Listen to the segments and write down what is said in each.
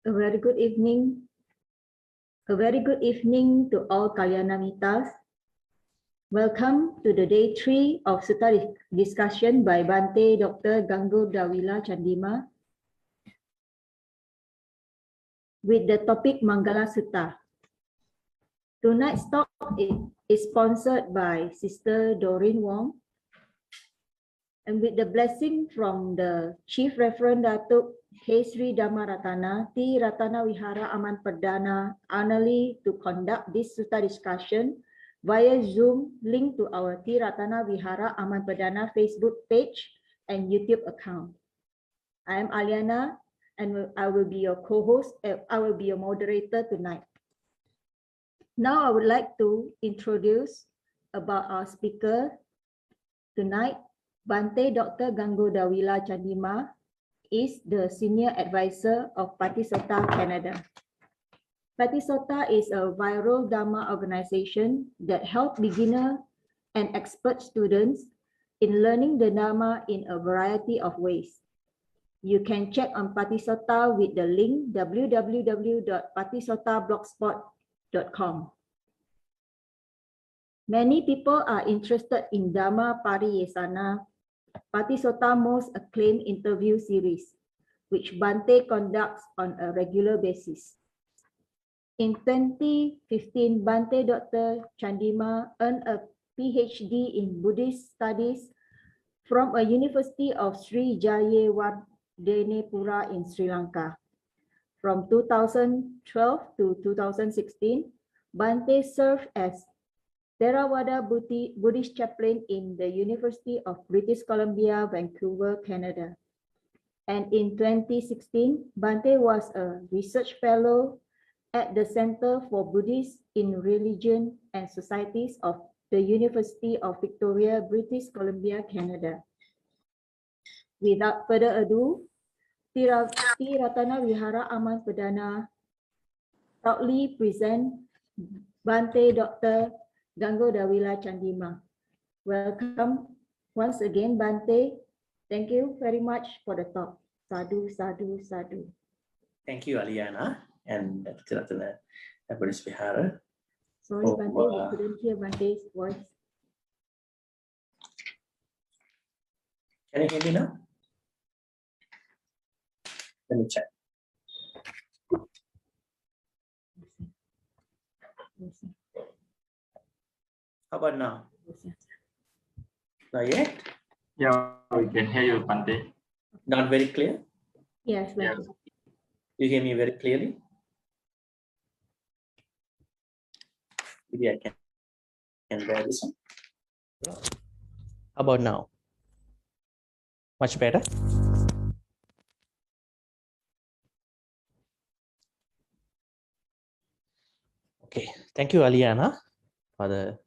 A very good evening. A very good evening to all Kalyanamitas. Welcome to the day 3 of Sutta Discussion by Bhante Dr. Gangodawila Chandima with the topic Maṅgala Sutta. Tonight's talk is sponsored by Sister Doreen Wong, and with the blessing from the Chief Reverend Datuk Sri Dhamma-Ratana, Ti-Ratana Wihara Aman Perdana, annually to conduct this Sutta discussion via Zoom link to our Ti-Ratana Wihara Aman Perdana Facebook page and YouTube account. I am Aliana and I will be your co-host, I will be your moderator tonight. Now I would like to introduce about our speaker tonight. Bhante Dr. Gangodawila Chandima is the Senior Advisor of Ti-Ratana Canada. Ti-Ratana is a viral Dharma organization that helps beginner and expert students in learning the Dharma in a variety of ways. You can check on Ti-Ratana with the link www.patisotablogspot.com. Many people are interested in Dhamma Pariyesana, Ti-Ratana's most acclaimed interview series, which Bhante conducts on a regular basis. In 2015, Bhante Dr. Chandima earned a PhD in Buddhist Studies from a University of Sri Jayewardenepura in Sri Lanka. From 2012 to 2016, Bhante served as Theravada Buddhist chaplain in the University of British Columbia, Vancouver, Canada. And in 2016, Bhante was a research fellow at the Center for Buddhists in Religion and Societies of the University of Victoria, British Columbia, Canada. Without further ado, Ti-Ratana Wihara Aman Perdana proudly present Bhante Dr. Gangodawila Chandima. Welcome once again, Bhante. Thank you very much for the talk. Sadhu, sadhu, sadhu. Thank you, Aliana and Ti-Ratana Buddhist Vihara. Sorry, Bhante, we couldn't hear Bhante's voice. Can you hear me now? Let me check. How about now? Not yet? Yeah, we can hear you, Bhante. Not very clear? Yes, Bhante. You hear me very clearly? Maybe I can bear this one. How about now? Much better? Okay, thank you, Aliana, for the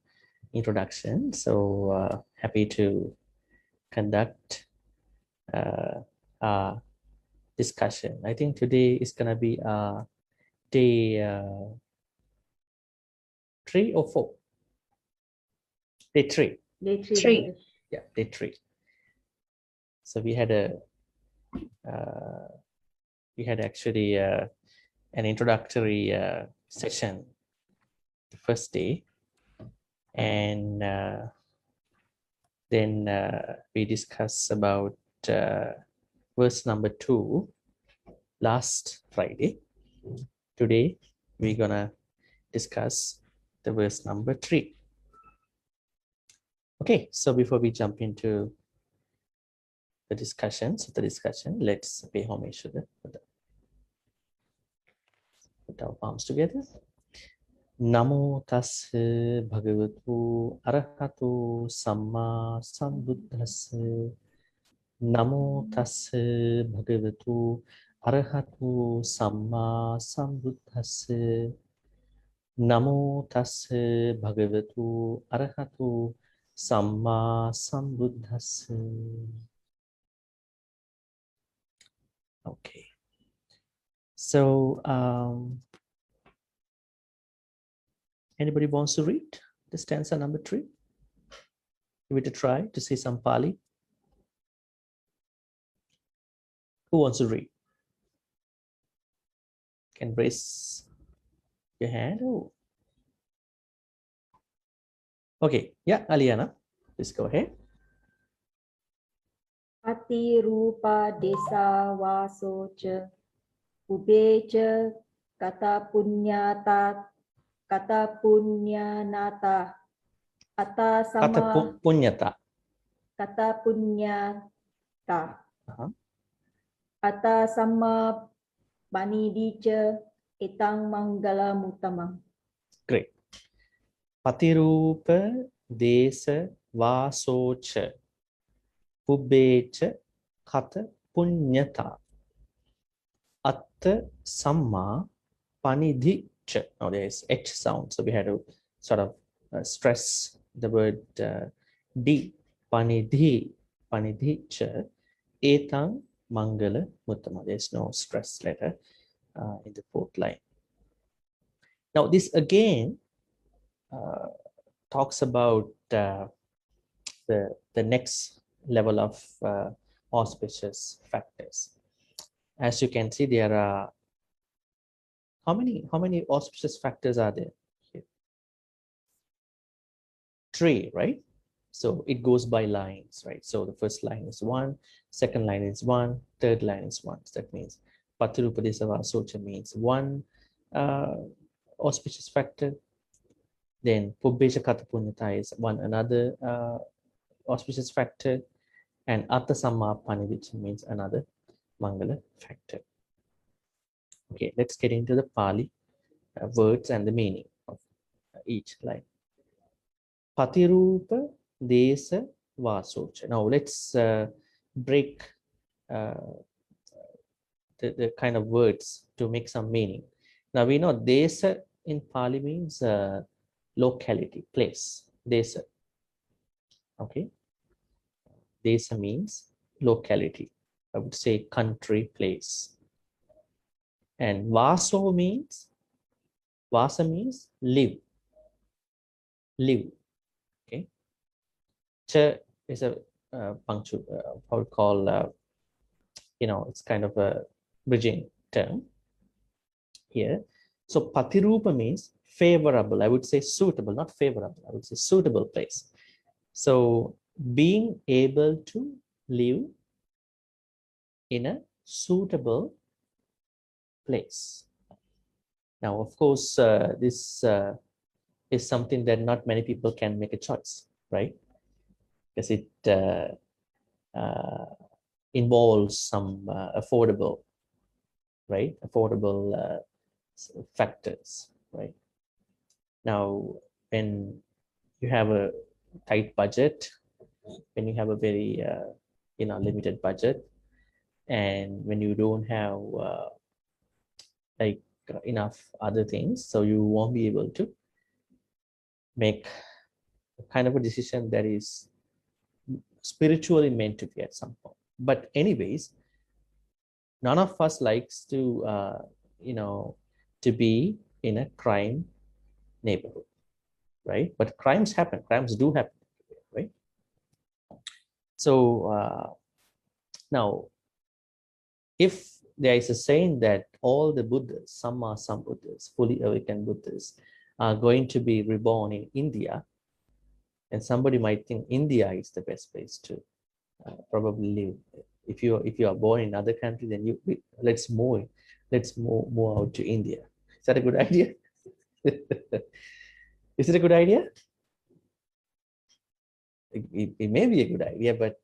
introduction. So happy to conduct our discussion. I think today is going to be day 3 or 4? Day 3. Day 3. Yeah, day 3. So we had actually an introductory session the first day, and then we discussed about verse number 2 last Friday. Today we're gonna discuss the verse number 3. Okay, so before we jump into the discussion, let's pay homage to the Buddha. Put our palms together. Namo tassa bhagavatu arahato samma sambuddhassa. Namo tassa bhagavatu arahato samma sambuddhassa. Namo tassa bhagavatu arahato samma sambuddhassa. Okay. So anybody wants to read the stanza number 3? Give it a try to say some Pali. Who wants to read? can raise your hand. Oh. Okay, yeah, Aliana, please go ahead. Ati rupa desa vasocha ubecha kata punyanata ata Kata sama punyata. kata punyata Uh-huh. ata sama banidicha etang manggala mutamang. Great. Patirupa desa vasocha pubecha kata punyata atta samma panidhicha. Now there is H sound, so we had to sort of stress the word D. Panidhicha etang Maṅgala muttama. There's no stress letter in the fourth line. Now this again talks about the next level of auspicious factors. As you can see, there are how many auspicious factors are there? Here? 3, right? So it goes by lines, right? So the first line is 1, second line is 1, third line is 1. So that means Patirupadesava Socha means 1 auspicious factor. Then Pubbeja Katapunyata is 1 another auspicious factor. And Atta Samma Panidhicha means another Maṅgala factor. Okay, let's get into the Pali words and the meaning of each line. Patirupa Desa Vasocha. Now let's break the kind of words to make some meaning. Now we know Desa in Pali means locality, place, Desa. Okay. Desa means locality. I would say country, place. And Vaso means, Vasa means live. Live. Okay. Cha is a punctual, how we call, it's kind of a bridging term here. So Patirupa means favorable. I would say suitable, not favorable. I would say suitable place. So being able to live in a suitable place. Now, of course, this is something that not many people can make a choice, right? Because it involves some affordable, right? Affordable factors, right? Now, when you have a tight budget, when you have a very limited budget, and when you don't have enough other things, so you won't be able to make kind of a decision that is spiritually meant to be at some point. But anyways, none of us likes to to be in a crime neighborhood, right? But crimes happen. Crimes do happen, right? So now, if there is a saying that all the Buddhas, Samma Sambuddhas, fully awakened Buddhas, are going to be reborn in India, and somebody might think India is the best place to probably live. If you are born in other country, then let's move out to India. Is that a good idea? Is it a good idea? It may be a good idea, but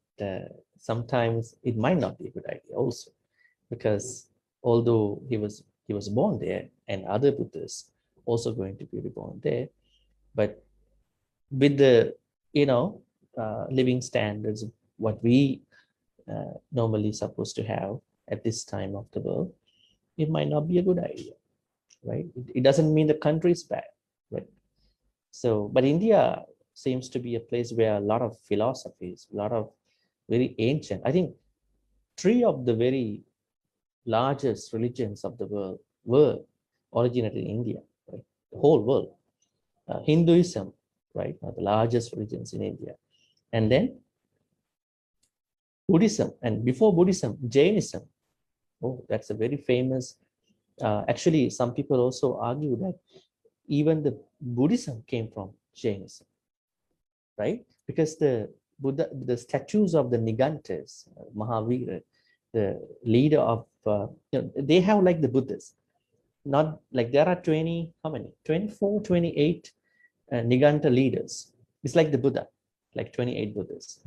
sometimes it might not be a good idea also, because although he was born there, and other Buddhas also going to be reborn there, but with the living standards of what we normally supposed to have at this time of the world, it might not be a good idea, right? It doesn't mean the country is bad, right? So, but India seems to be a place where a lot of philosophies, a lot of very ancient, I think 3 of the very largest religions of the world were originated in India, right? The whole world. Hinduism, right? One of the largest religions in India. And then Buddhism, and before Buddhism, Jainism. Oh, that's a very famous Actually, some people also argue that even the Buddhism came from Jainism, right? Because the Buddha, the statues of the Nigantas, Mahavira, the leader of, they have like the Buddhas, not like there are 20, how many? 24, 28 Niganta leaders. It's like the Buddha, like 28 Buddhas.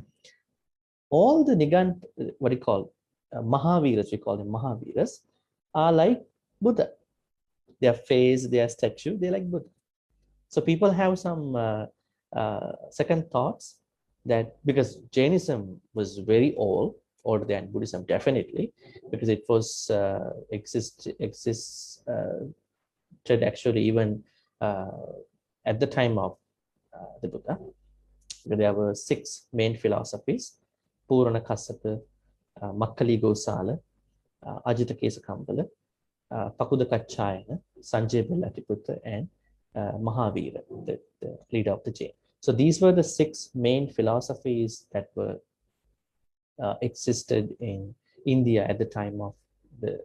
All the Nigant, what do you call, Mahaviras, we call them Mahaviras, are like Buddha. Their face, their statue, they're like Buddha. So people have some second thoughts that because Jainism was very old, older than Buddhism, definitely, because it was existed actually even at the time of the Buddha. There were 6 main philosophies: Purana Kassapa, Makkali Gosala, Ajita Kesakambala, Pakuda Kachayana, Sanjay Belatiputta, and Mahavira, the leader of the Jain. So these were the 6 main philosophies that were existed in India at the time of the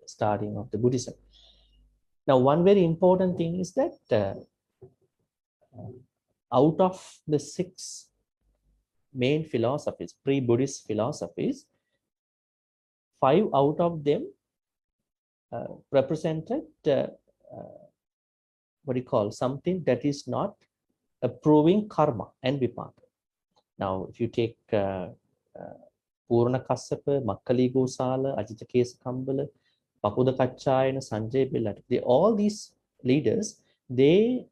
starting of the Buddhism. Now, one very important thing is that out of the 6 main philosophies, pre-Buddhist philosophies, 5 out of them represented what do you call, something that is not approving karma and vipaka. Now, if you take Purana Kassapa, Makkali Gosala, Ajita Kesakambala, Pakuda Kachayana, Sanjay Belatiputta, all these leaders, they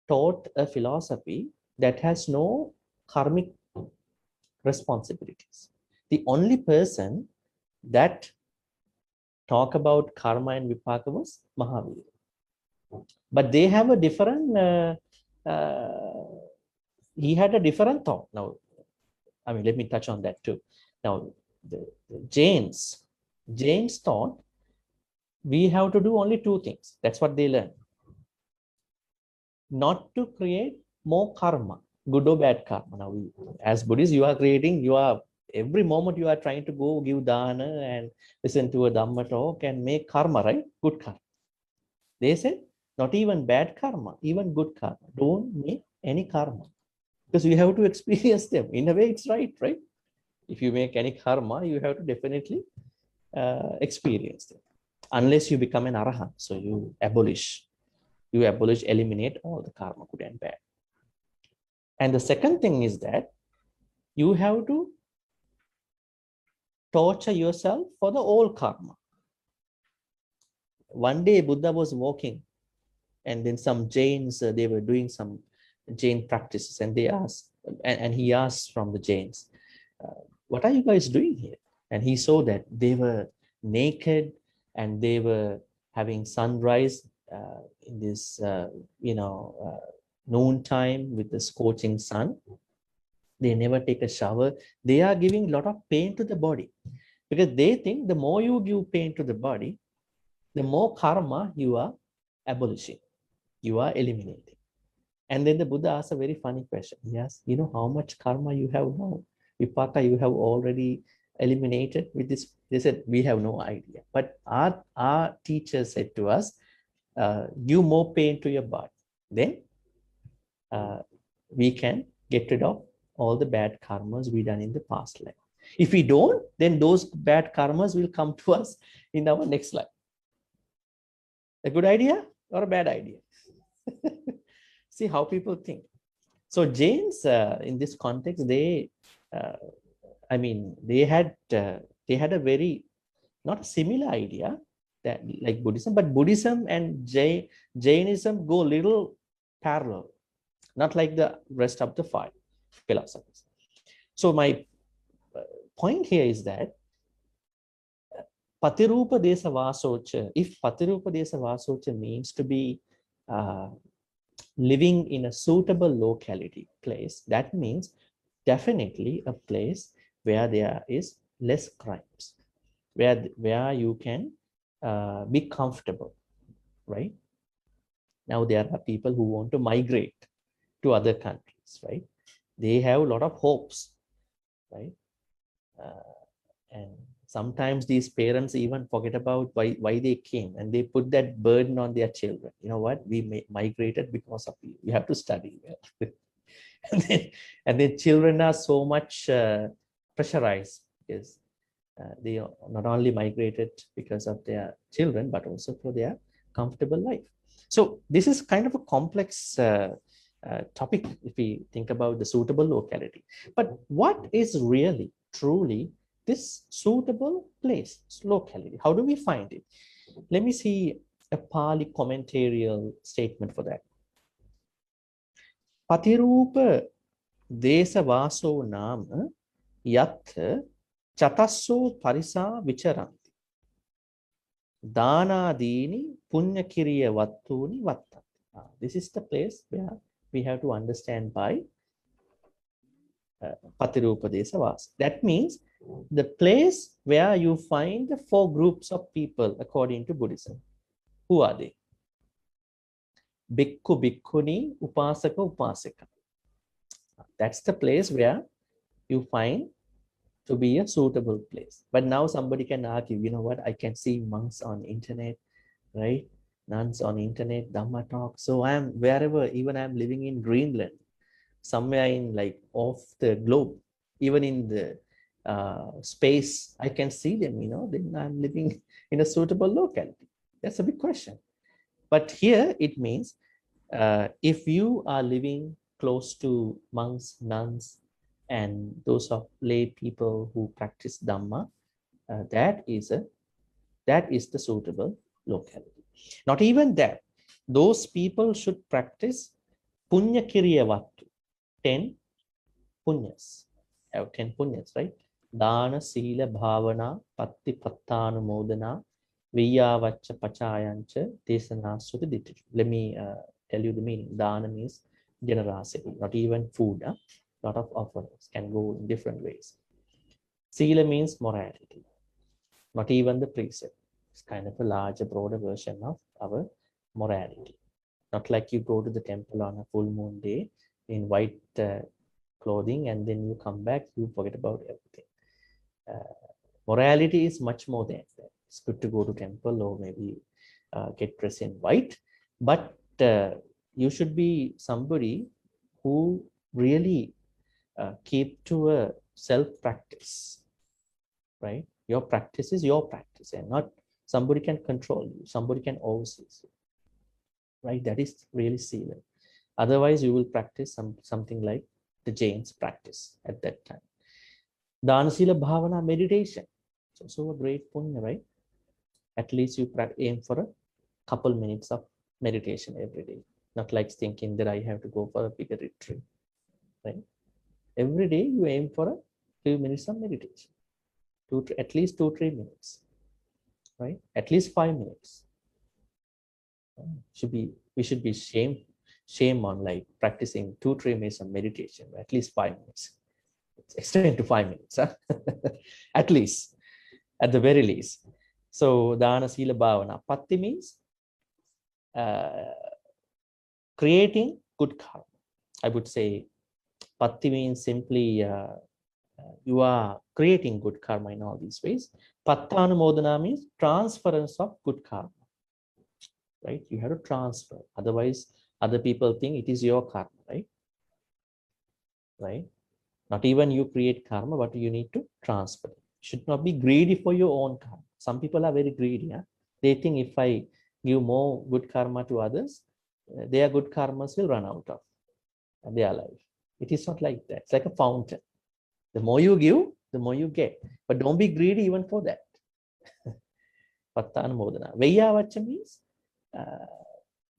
taught a philosophy that has no karmic responsibilities. The only person that talk about karma and vipaka was Mahavira. But they have a different, he had a different thought. Now, I mean, let me touch on that too. Now, the Jains thought we have to do only 2 things. That's what they learned. Not to create more karma, good or bad karma. Now, as Buddhists, you are creating, every moment you are trying to go give dana and listen to a Dhamma talk and make karma, right? Good karma. They said, not even bad karma, even good karma. Don't make any karma because you have to experience them. In a way, it's right? If you make any karma, you have to definitely experience them. Unless you become an arahant, so you abolish, eliminate all the karma, good and bad. And the second thing is that you have to torture yourself for the old karma. One day Buddha was walking and then some Jains, they were doing some Jain practices and they asked, and he asked from the Jains, what are you guys doing here? And he saw that they were naked and they were having sunrise in this, noon time with the scorching sun. They never take a shower. They are giving a lot of pain to the body because they think the more you give pain to the body, the more karma you are abolishing, you are eliminating. And then the Buddha asked a very funny question. He asked, you know how much karma you have now? Vipaka you have already eliminated with this. They said, we have no idea. But our teacher said to us, give more pain to your body. Then we can get rid of all the bad karmas we done in the past life. If we don't, then those bad karmas will come to us in our next life. A good idea or a bad idea? See how people think. So Jains, in this context, they had a very, not a similar idea that like Buddhism, but Buddhism and Jainism go a little parallel, not like the rest of the 5 philosophies. So my point here is that Patirupa Desa Vasocha, if Patirupa Desa Vasocha means to be living in a suitable locality, place, that means definitely a place where there is less crimes, where you can be comfortable, right? Now there are people who want to migrate to other countries, right? They have a lot of hopes, right? And Sometimes these parents even forget about why they came, and they put that burden on their children. You know what? We migrated because of you. You have to study well. and then children are so much pressurized because they are not only migrated because of their children, but also for their comfortable life. So this is kind of a complex topic if we think about the suitable locality. But what is really, truly this suitable place, locality? How do we find it? Let me see a Pali commentarial statement for that. Patirupa desa vaso nama yat chatasso parisa vicharanti. Dana dini punya kiriya vattuni vattanti. This is the place where we have to understand by Patirupa desa vasa. That means the place where you find the 4 groups of people according to Buddhism. Who are they? Bhikkhu, bhikkhuni, upasaka, upasika. That's the place where you find to be a suitable place. But now somebody can argue, you know what, I can see monks on internet, right? Nuns on internet, Dhamma talk. So I'm wherever, even I'm living in Greenland, somewhere in like off the globe, even in the space, I can see them, you know, then I'm living in a suitable locality. That's a big question. But here it means if you are living close to monks, nuns, and those of lay people who practice Dhamma, that is the suitable locality. Not even that, those people should practice Punya Kiriya Vattu, 10 punyas. Have 10 punyas, right? Dana, Sila, Bhavana, Patti, Pattanu, Modana, Viyavacha, Pachayancha, Desana, Sutta Discussion. Let me tell you the meaning. Dana means generosity, not even food. A lot of offerings can go in different ways. Sila means morality, not even the precept. It's kind of a larger, broader version of our morality. Not like you go to the temple on a full moon day in white clothing and then you come back, you forget about everything. Morality is much more than that. It's good to go to temple or maybe get dressed in white, but you should be somebody who really keep to a self-practice, right? Your practice is your practice and not somebody can control you, somebody can oversee you, right? That is really sila. Otherwise, you will practice something like the Jains practice at that time. Dana, Sila, Bhavana, meditation. It's also a great punya, right? At least you aim for a couple minutes of meditation every day. Not like thinking that I have to go for a bigger retreat, right? Every day you aim for a few minutes of meditation. At least 2-3 minutes, right? At least 5 minutes. We should be shame on like practicing 2-3 minutes of meditation, at least 5 minutes. Extend to 5 minutes, huh? At least, at the very least. So Dana, Sila, Bhavana. Patti means creating good karma. I would say Patti means simply you are creating good karma in all these ways. Pattanumodana means transference of good karma, right? You have to transfer. Otherwise, other people think it is your karma, right? Right? Not even you create karma, but you need to transfer. You should not be greedy for your own karma. Some people are very greedy. Huh? They think if I give more good karma to others, their good karmas will run out of their life. It is not like that. It's like a fountain. The more you give, the more you get. But don't be greedy even for that. Pattanumodana. Veyyavacha means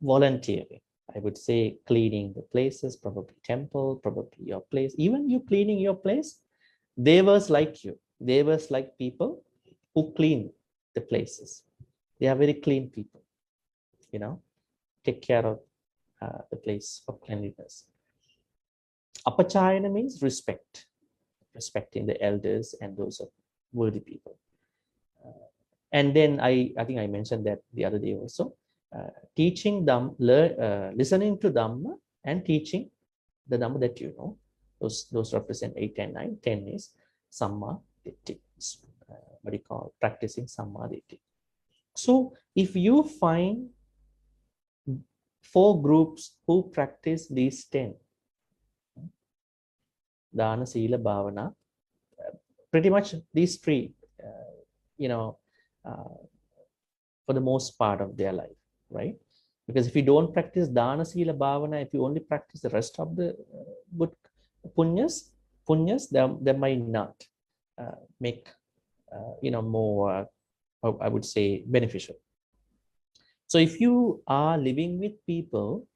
volunteering. I would say cleaning the places, probably temple, probably your place. Even you cleaning your place, devas like you. Devas like people who clean the places. They are very clean people, you know, take care of the place of cleanliness. Apachayana means respect, respecting the elders and those of worthy people. And then I think I mentioned that the other day also. Teaching listening to Dhamma and teaching the Dhamma that you know. Those represent 8 and 9. 10 is Samma Ditti, what you call practicing Sammaditi. So if you find 4 groups who practice these 10, Dana, Sila, Bhavana, pretty much these 3, for the most part of their life, right? Because if you don't practice Dana, Sila, Bhavana, if you only practice the rest of the good punyas, they might not make, more, I would say, beneficial. So if you are living with people,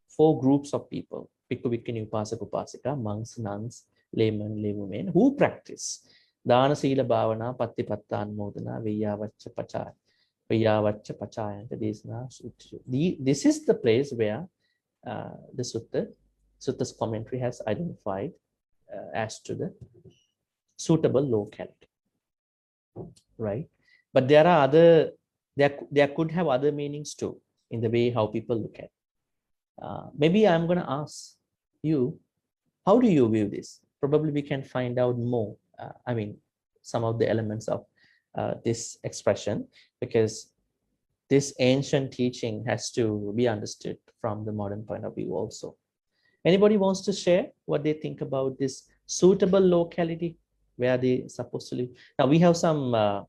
4 groups of people, Bhikkhu, Bhikkhuni, Upasaka, Upasika, monks, nuns, laymen, laywomen, who practice Dana, Sila, Bhavana, Patipatta, Anmodana, Viyavaccha, Pachaya, Viyavaccha, Pachaya, Desana, Sutta. This is the place where the Sutta's commentary has identified as to the suitable locality, right? But there are other, there could have other meanings too in the way how people look at it. Maybe I'm going to ask you, how do you view this? Probably we can find out more. Some of the elements of this expression, because this ancient teaching has to be understood from the modern point of view also. Anybody wants to share what they think about this suitable locality where they supposed to live? Now we have some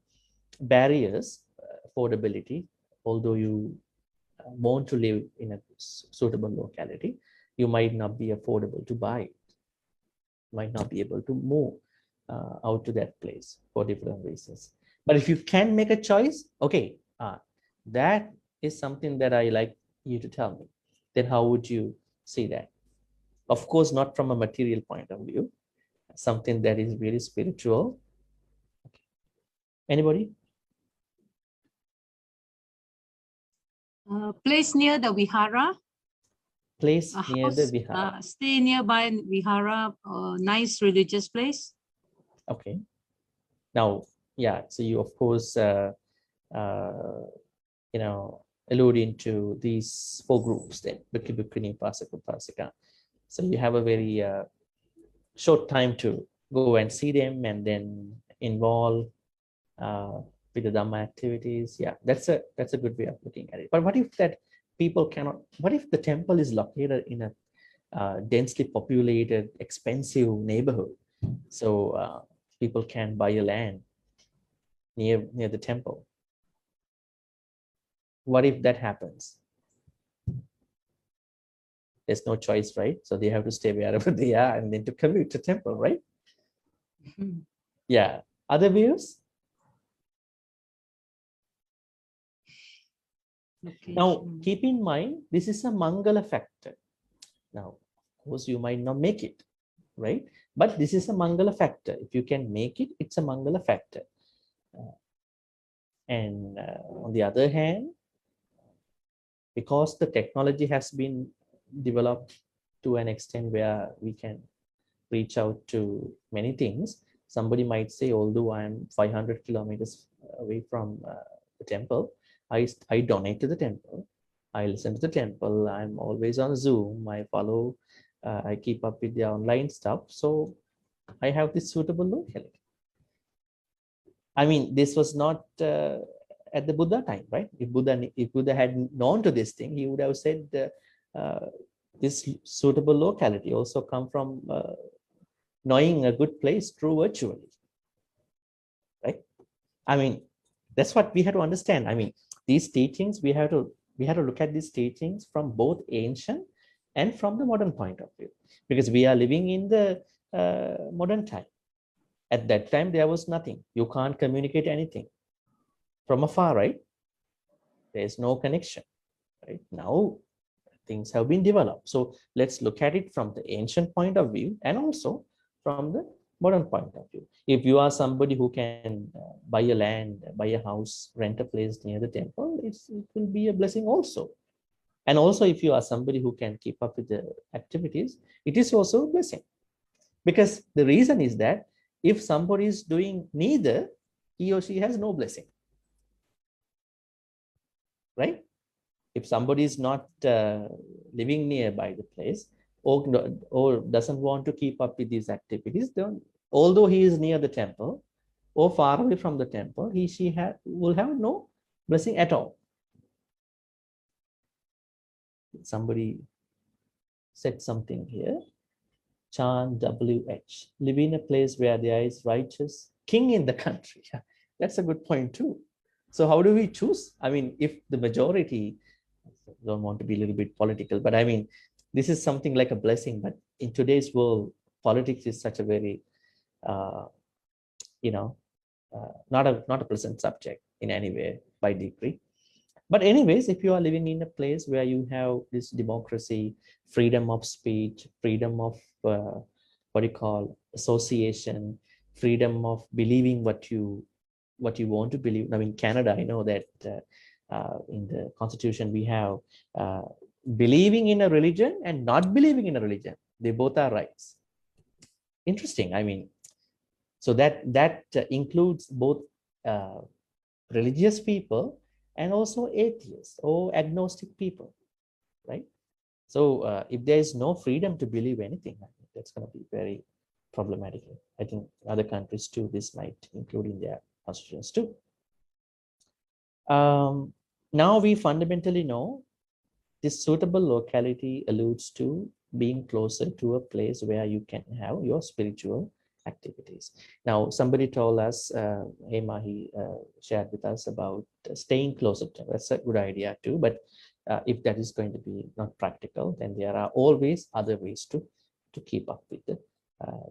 barriers, affordability, although you want to live in a suitable locality, you might not be affordable to buy it, might not be able to move out to that place for different reasons. But if you can make a choice, okay, that is something that I like you to tell me. Then how would you see that? Of course, not from a material point of view, something that is really spiritual. Okay. Anybody? Place near the vihara. Place near the vihara. Stay nearby vihara, nice religious place. Okay. Now, yeah, so you of course, alluding to these 4 groups then, Bhikkhu, Bhikkhuni, Upasaka, Upasika. So you have a very short time to go and see them and then involve with the Dhamma activities. Yeah, that's a good way of looking at it. But what if that people cannot, what if the temple is located in a densely populated, expensive neighborhood? So people can buy a land near the temple. What if that happens? There's no choice, right? So they have to stay wherever they are and then to commute to temple, right? Yeah. Other views? Okay. Now, keep in mind, this is a Maṅgala factor. Now, of course, you might not make it, right? But this is a Maṅgala factor. If you can make it, it's a Maṅgala factor. And on the other hand, because the technology has been developed to an extent where we can reach out to many things, somebody might say, although I'm 500 kilometers away from the temple, I donate to the temple. I listen to the temple. I'm always on Zoom. I follow, I keep up with the online stuff. So I have this suitable locality. I mean, this was not at the Buddha time, right? If Buddha had known to this thing, he would have said this suitable locality also come from knowing a good place through virtually, right? I mean, that's what we have to understand. I mean, these teachings, we have to look at these teachings from both ancient and from the modern point of view, because we are living in the modern time. At that time, there was nothing. You can't communicate anything from afar, right? There's no connection, right? Now, things have been developed. So let's look at it from the ancient point of view and also from the modern point of view. If you are somebody who can buy a land, buy a house, rent a place near the temple, it will be a blessing also. And also, if you are somebody who can keep up with the activities, it is also a blessing. Because the reason is that if somebody is doing neither, he or she has no blessing, right? If somebody is not living nearby the place or doesn't want to keep up with these activities, then although he is near the temple, or far away from the temple, she will have no blessing at all. Somebody said something here. Chan WH. Live in a place where there is righteous king in the country. That's a good point too. So how do we choose? I mean, if the majority, I don't want to be a little bit political, but I mean, this is something like a blessing. But in today's world, politics is such a very, not a pleasant subject in any way by degree. But anyways, if you are living in a place where you have this democracy, freedom of speech, freedom of association, freedom of believing what you want to believe. Now in Canada, I know that in the Constitution we have believing in a religion and not believing in a religion. They both are rights. Interesting. I mean, so that includes both religious people and also atheists or agnostic people, right? So if there is no freedom to believe anything, I think that's going to be very problematic. I think other countries too, this might include in their constitutions too. Now we fundamentally know this suitable locality alludes to being closer to a place where you can have your spiritual activities. Now, somebody told us, Hema, he shared with us about staying closer to. That's a good idea too. But if that is going to be not practical, then there are always other ways to keep up with the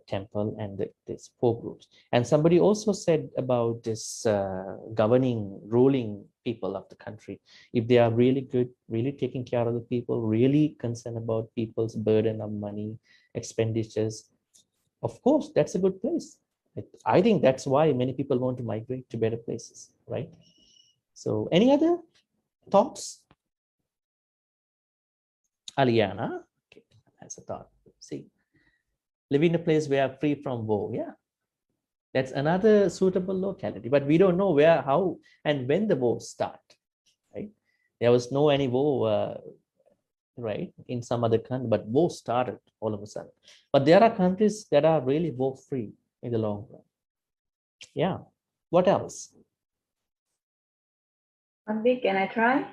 temple and these 4 groups. And somebody also said about this ruling people of the country. If they are really good, really taking care of the people, really concerned about people's burden of money, expenditures, of course, that's a good place. I think that's why many people want to migrate to better places, right? So any other thoughts? Aliana, okay, has a thought. See, live in a place where free from war. Yeah, that's another suitable locality, but we don't know where, how, and when the wars start, right? There was no any war, right, in some other country, but war started all of a sudden. But there are countries that are really war-free in the long run. Yeah. What else? Bhante, can I try?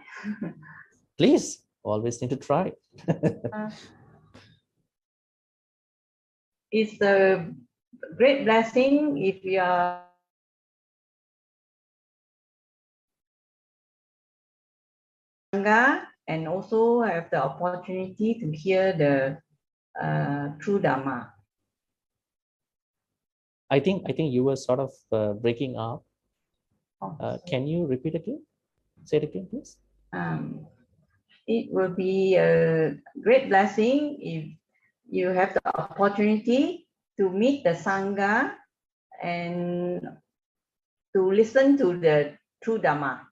Please, always need to try. It's a great blessing if you are Sangha and also have the opportunity to hear the true Dharma. I think you were sort of breaking up. Can you repeat again? Say it again, please. It will be a great blessing if you have the opportunity to meet the Sangha and to listen to the true Dharma.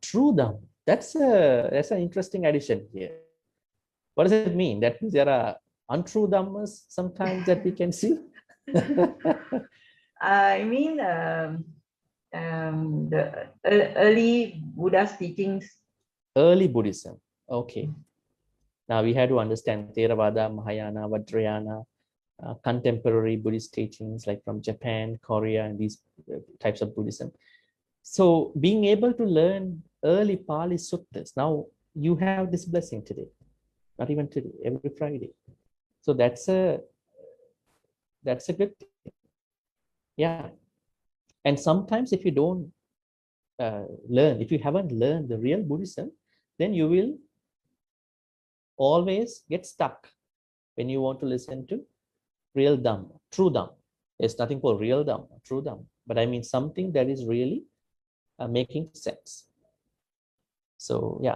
True Dharma. That's an interesting addition here. What does it mean? That means there are untrue Dhammas sometimes that we can see? I mean, the early Buddha's teachings. Early Buddhism. Okay. Now we have to understand Theravada, Mahayana, Vajrayana, contemporary Buddhist teachings like from Japan, Korea, and these types of Buddhism. So being able to learn early Pali suttas, now you have this blessing today, not even today, every Friday. So that's a good thing. Yeah. And sometimes if you don't learn, if you haven't learned the real Buddhism, then you will always get stuck when you want to listen to real Dhamma, true Dhamma. There's nothing called real Dhamma, true Dhamma, but I mean something that is really making sense. So yeah,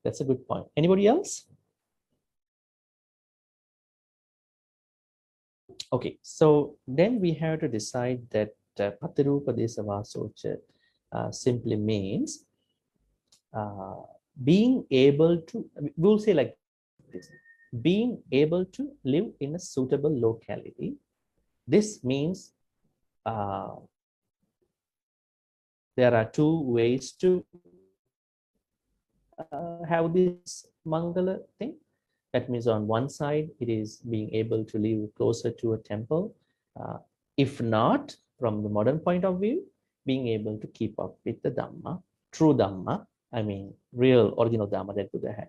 that's a good point. Anybody else? Okay, so then we have to decide that Patirupa Desavasocha simply means being able to, we'll say like this, being able to live in a suitable locality. This means there are 2 ways to have this Maṅgala thing. That means on one side, it is being able to live closer to a temple. If not, from the modern point of view, being able to keep up with the Dhamma, true Dhamma, I mean, real original Dhamma that Buddha had.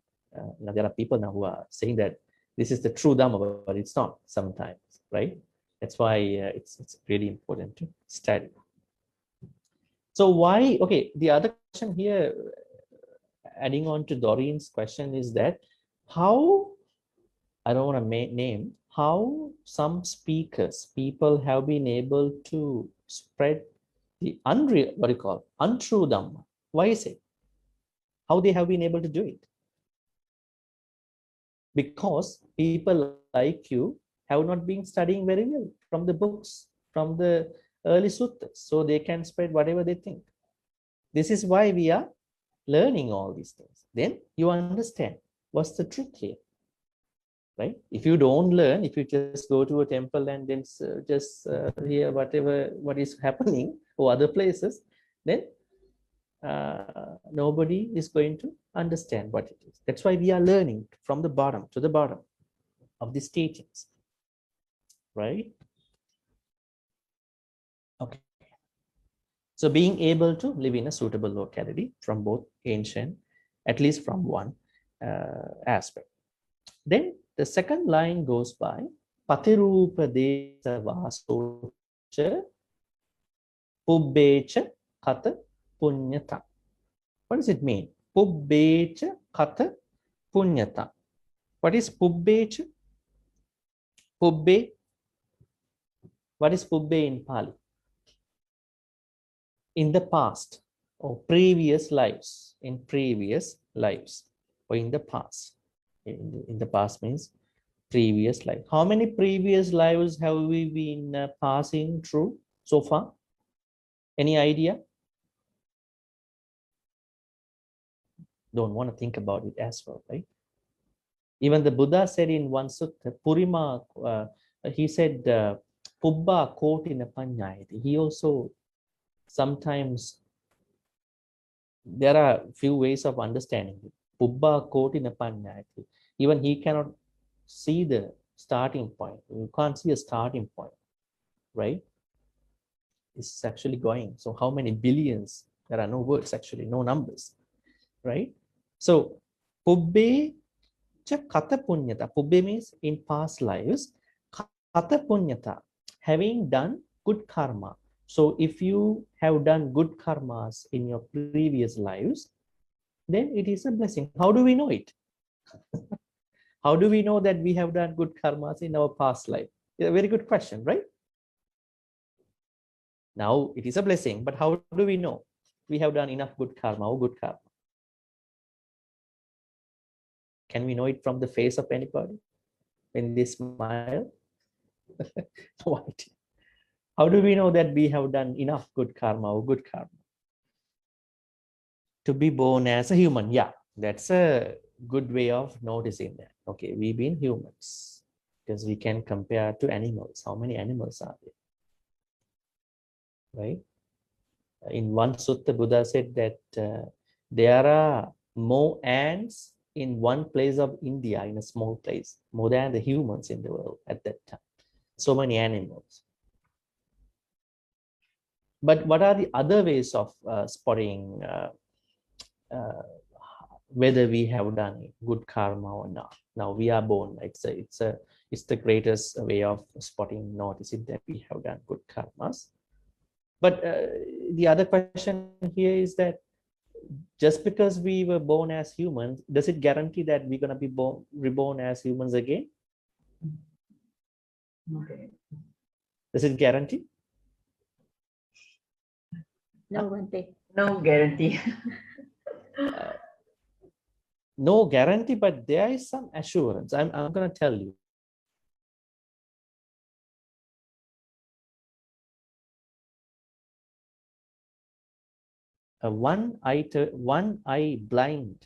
Now there are people now who are saying that this is the true Dhamma, but it's not sometimes, right? That's why it's really important to study. So why, okay, the other question here, adding on to Doreen's question is that how, I don't want to name, how some speakers, people have been able to spread the unreal, what do you call, untrue Dhamma. Why is it? How they have been able to do it? Because people like you have not been studying very well from the books, from the early suttas, so they can spread whatever they think. This is why we are learning all these things. Then you understand what's the truth here, right? If you don't learn, if you just go to a temple and then just hear what is happening or other places, then nobody is going to understand what it is. That's why we are learning from the bottom to the bottom of these teachings, right? Okay. So being able to live in a suitable locality from both ancient, at least from one aspect. Then the second line goes by Patirupa Desa Vasocha Pubbecha Kata Punyata. What does it mean? Pubbecha Kata Punyata. What is Pubbecha? Pubbe. What is Pubbe in Pali? In the past or previous lives, in previous lives or in the past. In the past means previous life. How many previous lives have we been passing through so far? Any idea? Don't want to think about it as well, right? Even the Buddha said in one sutta, Purima, he said, Pubba kotina panyayati. He also sometimes, there are few ways of understanding it. Pubba kotina panyayati. Even he cannot see the starting point. You can't see a starting point, right? It's actually going. So how many billions? There are no words actually, no numbers, right? So Pubbe cha kata punyata. Pubbe means in past lives. Kata punyata, having done good karma. So if you have done good karmas in your previous lives, then it is a blessing. How do we know it? How do we know that we have done good karmas in our past life? A very good question, right? Now it is a blessing, but how do we know we have done enough good karma or good karma? Can we know it from the face of anybody when they smile? What? How do we know that we have done enough good karma or good karma? To be born as a human, yeah, that's a good way of noticing that. Okay, we've been humans because we can compare to animals. How many animals are there, right? In one sutta, Buddha said that there are more ants in one place of India, in a small place, more than the humans in the world at that time. So many animals. But what are the other ways of spotting whether we have done good karma or not? Now we are born. It's the greatest way of spotting, noticing that we have done good karmas. But the other question here is that just because we were born as humans, does it guarantee that we're going to be reborn as humans again? Okay. Does it guarantee? No, Bhante. No guarantee. No guarantee, but there is some assurance. I'm going to tell you. A one-eye blind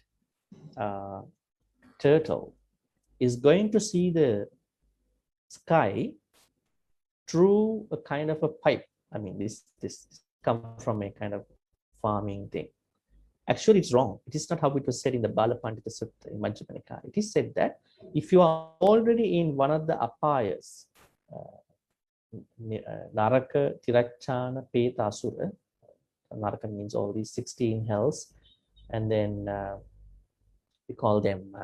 turtle is going to see the sky through a kind of a pipe. I mean, this comes from a kind of farming thing. Actually, it's wrong. It is not how it was said in the Balapandita Sutta in Majjhima Nikaya. It is said that if you are already in one of the apayas, Naraka, Ti-Ratana, Peta, Asura. Naraka means all these 16 hells. And then we call them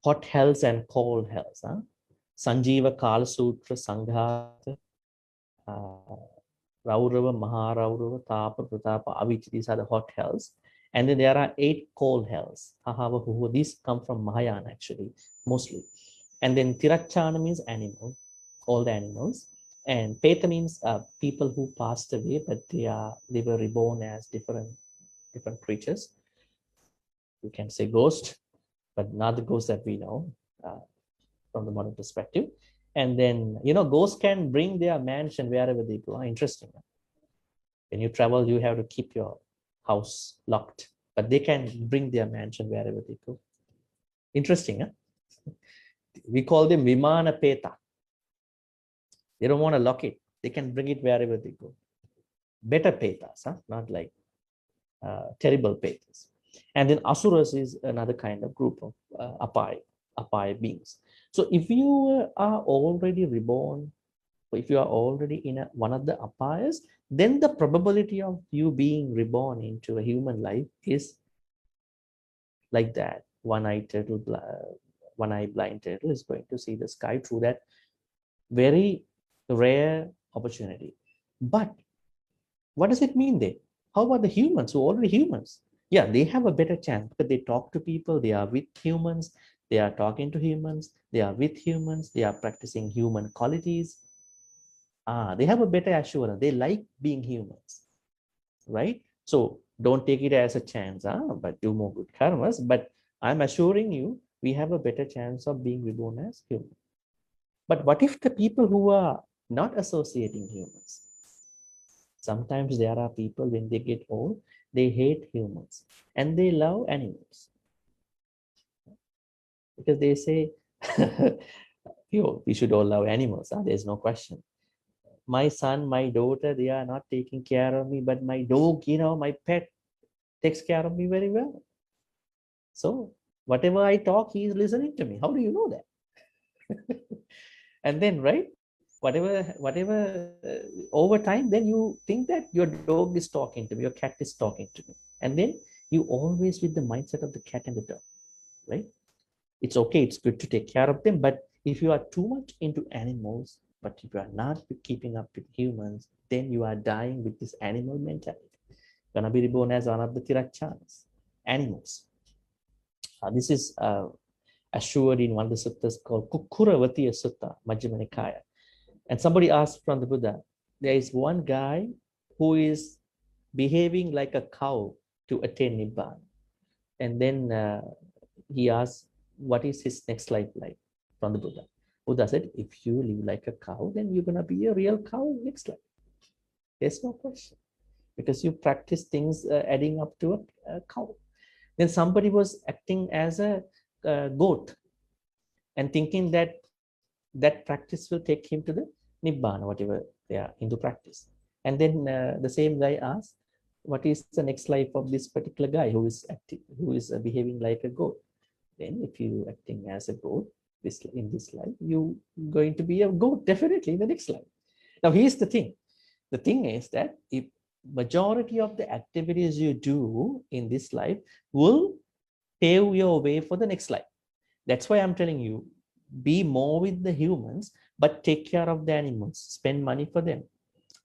hot hells and cold hells. Huh? Sanjeeva, Kala Sutra, Sanghata, Raurava, Maharaurava, Tapa, Pratapa, Avich. These are the hot hells. And then there are 8 cold hells. Hahava, Huhu. These come from Mahayana actually, mostly. And then Ti-Ratana means animal, all the animals. And Peta means people who passed away, but they were reborn as different creatures. You can say ghost, but not the ghost that we know from the modern perspective. And then, ghosts can bring their mansion wherever they go. Interesting. When you travel, you have to keep your house locked, but they can bring their mansion wherever they go. Interesting, huh? We call them Vimana Peta. They don't want to lock it. They can bring it wherever they go. Better Petas, huh? Not like terrible Petas. And then Asuras is another kind of group of Apaya beings. So if you are already reborn, if you are already in one of the Apayas, then the probability of you being reborn into a human life is like that. One-eyed blind turtle is going to see the sky through that very rare opportunity. But what does it mean then? How about the humans who are already humans? Yeah, they have a better chance because they talk to people, they are with humans, they are talking to humans, they are with humans, they are practicing human qualities. They have a better assurance. They like being humans, right? So don't take it as a chance, but do more good karmas. But I'm assuring you, we have a better chance of being reborn as human. But what if the people who are not associating humans? Sometimes there are people, when they get old, they hate humans and they love animals. Because they say, we should all love animals. There's no question. My son, my daughter, they are not taking care of me, but my dog, my pet takes care of me very well. So whatever I talk, he is listening to me. How do you know that? And then, right? Whatever over time, then you think that your dog is talking to me, your cat is talking to me. And then you always with the mindset of the cat and the dog, right? It's okay, it's good to take care of them. But if you are too much into animals, but if you are not keeping up with humans, then you are dying with this animal mentality. You're gonna be reborn as one of the Ti-Ratanas, animals. This is assured in one of the suttas called Kukkuravatiya Sutta, Majjhima Nikaya. And somebody asked from the Buddha, there is one guy who is behaving like a cow to attain Nibbana. And then he asked, what is his next life like from the Buddha? Buddha said, if you live like a cow, then you're going to be a real cow next life. There's no question. Because you practice things adding up to a cow. Then somebody was acting as a goat and thinking that that practice will take him to the Nibbana, whatever they are into practice. And then the same guy asked, what is the next life of this particular guy who is behaving like a goat? Then if you acting as a goat in this life, you're going to be a goat definitely in the next life. Now here's the thing. The thing is that if majority of the activities you do in this life will pave your way for the next life. That's why I'm telling you, be more with the humans, but take care of the animals, spend money for them.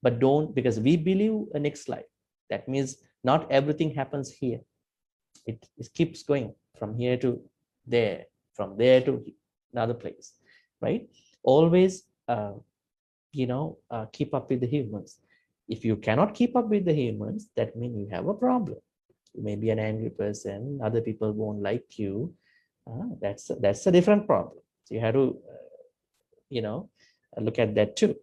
But don't, because we believe a next life. That means not everything happens here. It keeps going from here to there, from there to another place, right? Always, keep up with the humans. If you cannot keep up with the humans, that means you have a problem. You may be an angry person, other people won't like you. That's a different problem. So you have to, look at that too.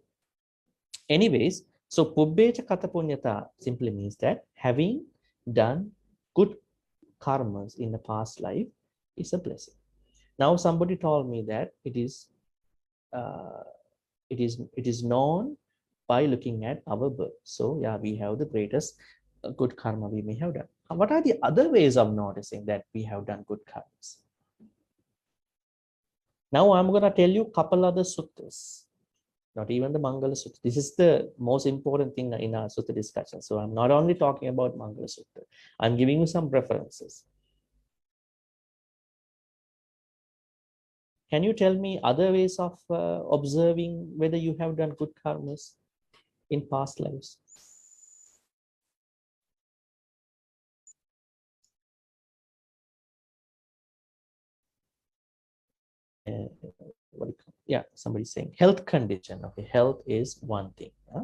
Anyways, so Pubbecha Kata Punyata simply means that having done good karmas in the past life is a blessing. Now somebody told me that it is known by looking at our birth. So yeah, we have the greatest good karma we may have done. What are the other ways of noticing that we have done good karmas? Now I'm going to tell you a couple other suttas. Not even the Maṅgala Sutta. This is the most important thing in our Sutta discussion. So I'm not only talking about Maṅgala Sutta. I'm giving you some references. Can you tell me other ways of observing whether you have done good karmas in past lives? Yeah, somebody's saying health condition. Okay, health is one thing. Huh?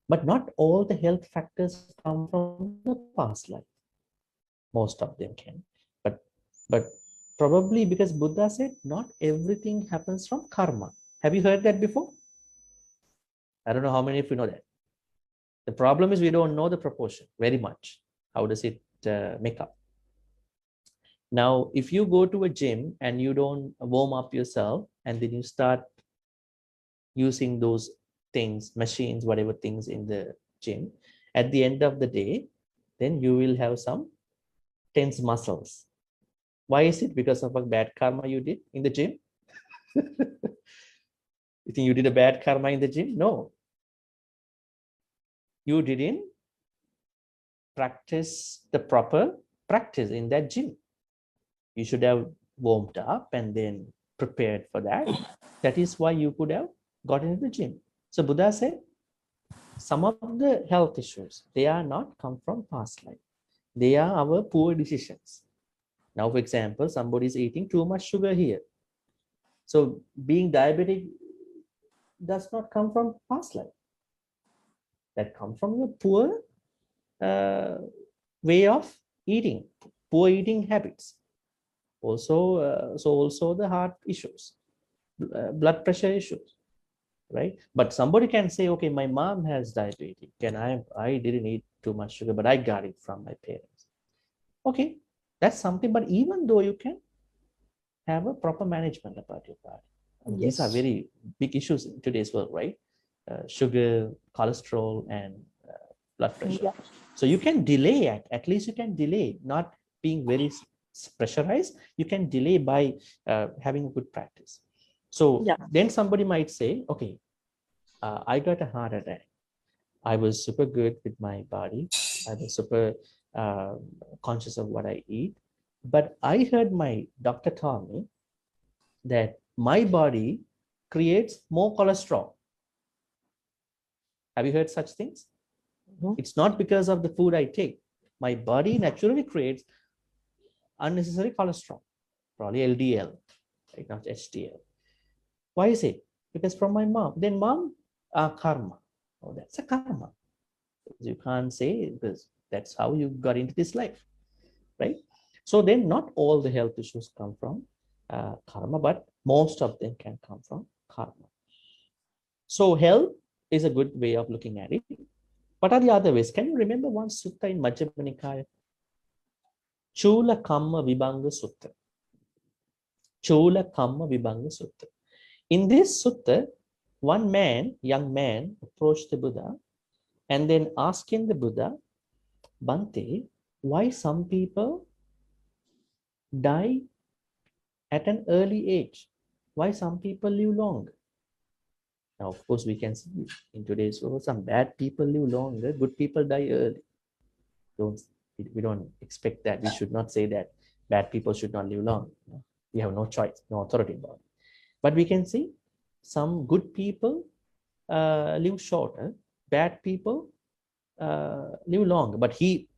But not all the health factors come from the past life. Most of them can. But probably because Buddha said not everything happens from karma. Have you heard that before? I don't know how many of you know that. The problem is we don't know the proportion very much. How does it make up? Now, if you go to a gym and you don't warm up yourself and then you start using those things, machines, whatever things in the gym, at the end of the day, then you will have some tense muscles. Why is it? Because of a bad karma you did in the gym? You think you did a bad karma in the gym? No. You didn't practice the proper practice in that gym. You should have warmed up and then prepared for that. That is why you could have got into the gym. So Buddha said, some of the health issues, they are not come from past life. They are our poor decisions. Now, for example, somebody is eating too much sugar here. So being diabetic does not come from past life. That comes from your poor way of eating, poor eating habits. Also, also the heart issues, blood pressure issues, right? But somebody can say, okay, my mom has diabetes, and I didn't eat too much sugar, but I got it from my parents. Okay, that's something. But even though you can have a proper management about your body, I mean, these are very big issues in today's world, right? Sugar, cholesterol, and blood pressure. Yeah. So you can delay it. At least you can delay, not being very pressurized. You can delay by having a good practice. So Yeah. then somebody might say, okay, I got a heart attack. I was super good with my body. I was super conscious of what I eat. But I heard my doctor tell me that my body creates more cholesterol. Have you heard such things? Mhm. It's not because of the food I take. My body naturally creates unnecessary cholesterol, probably LDL, right? Not HDL. Why is it? Because from my mom. Then mom, karma. Oh, that's a karma. You can't say because that's how you got into this life, right? So then not all the health issues come from karma, but most of them can come from karma. So health is a good way of looking at it. What are the other ways? Can you remember one sutta in Majjhima Nikaya? Chula Kamma Vibhanga Sutta. Chula Kamma Vibhanga Sutta. In this sutta, one man, young man, approached the Buddha and then asking the Buddha, Bhante, why some people die at an early age? Why some people live long? Now, of course, we can see in today's world, some bad people live longer, good people die early. We don't expect that. We should not say that bad people should not live long. We have no choice, no authority about it. But we can see some good people live shorter, bad people live longer. But he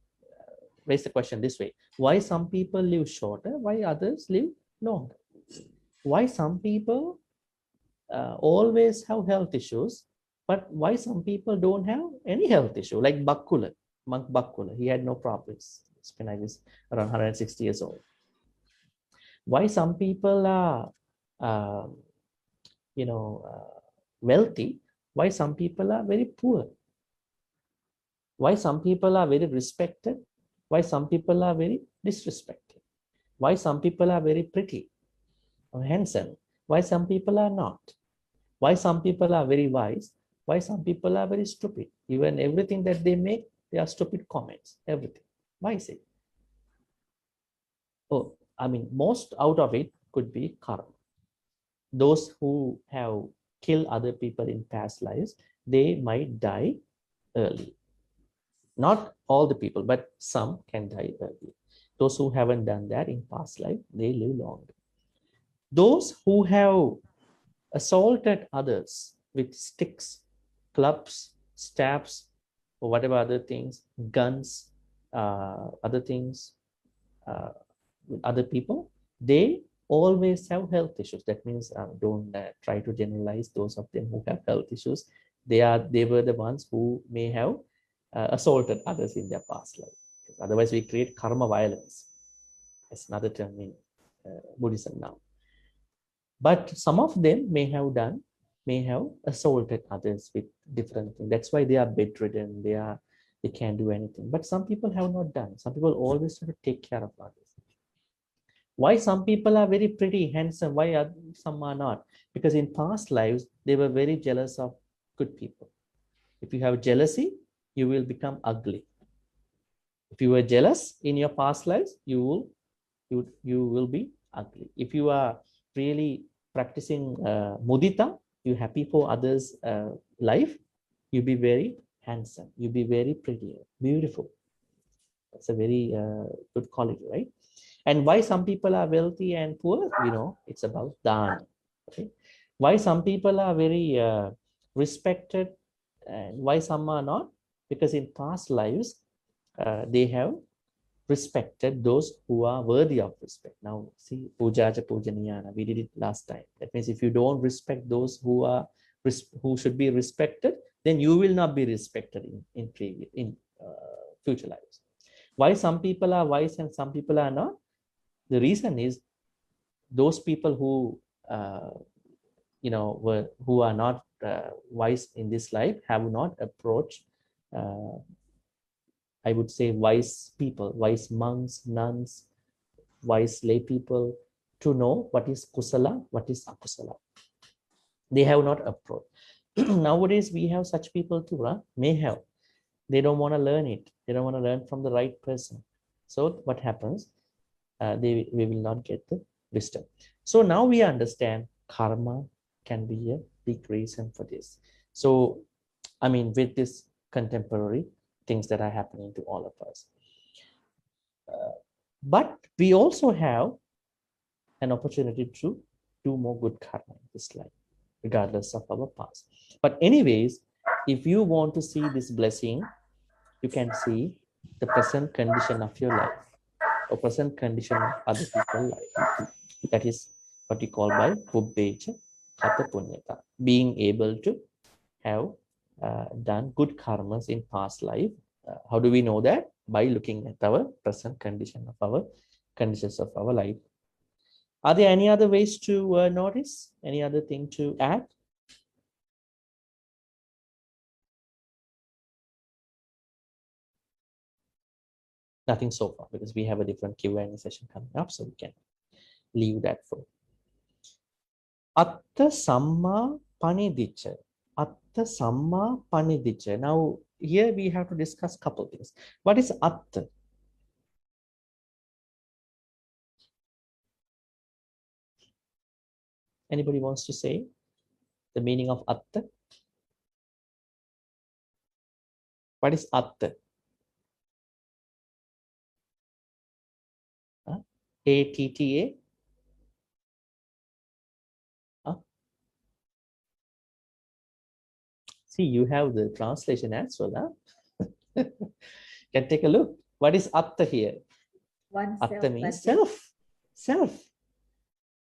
raised the question this way: why some people live shorter? Why others live longer? Why some people always have health issues, but why some people don't have any health issue? Like Bakkula, monk Bakkula, he had no problems when I was around 160 years old. Why some people are, wealthy? Why some people are very poor? Why some people are very respected? Why some people are very disrespected? Why some people are very pretty or handsome? Why some people are not? Why some people are very wise? Why some people are very stupid? Even everything that they make, they are stupid comments, everything. Why is it? Oh, I mean, most out of it could be karma. Those who have kill other people in past lives, they might die early. Not all the people, but some can die early. Those who haven't done that in past life, they live longer. Those who have assaulted others with sticks, clubs, stabs, or whatever other things, guns, other things, with other people, they always have health issues. That means don't try to generalize those of them who have health issues. They were the ones who may have assaulted others in their past life. Otherwise, we create karma violence. That's another term in Buddhism now. But some of them may have assaulted others with different things. That's why they are bedridden. They can't do anything. But some people have not done. Some people always have to take care of others. Why some people are very pretty, handsome? Why some are not? Because in past lives, they were very jealous of good people. If you have jealousy, you will become ugly. If you were jealous in your past lives, you will be ugly. If you are really practicing mudita, you're happy for others' life, you'll be very handsome. You'll be very pretty, beautiful. That's a very good quality, right? And why some people are wealthy and poor, it's about dana. Okay? Why some people are very respected and why some are not? Because in past lives, they have respected those who are worthy of respect. Now, see, pujaja pujaniyana, we did it last time. That means if you don't respect those who should be respected, then you will not be respected in future lives. Why some people are wise and some people are not? The reason is those people who who are not wise in this life have not approached I would say wise people, wise monks, nuns, wise lay people to know what is kusala, what is akusala. They have not approached. Nowadays, we have such people too, may have. They don't want to learn it. They don't want to learn from the right person. So what happens? We will not get the wisdom. So now we understand karma can be a big reason for this. So, I mean, with this contemporary things that are happening to all of us. But we also have an opportunity to do more good karma in this life, regardless of our past. But anyways, if you want to see this blessing, you can see the present condition of your life or present condition of other people's life. That is what we call by Pubbhecha Kata Punyata, being able to have done good karmas in past life. How do we know that? By looking at our present conditions of our life. Are there any other ways to notice? Any other thing to add? Nothing so far, because we have a different Q&A session coming up, so we can leave that for. Atta Samma Panidicca. Atta Samma Panidicca. Now, here we have to discuss a couple of things. What is Atta? Anybody wants to say the meaning of Atta? What is Atta? A-T-T-A? See, you have the translation as well. Huh? Can take a look. What is Atta here? Atta means self. Self.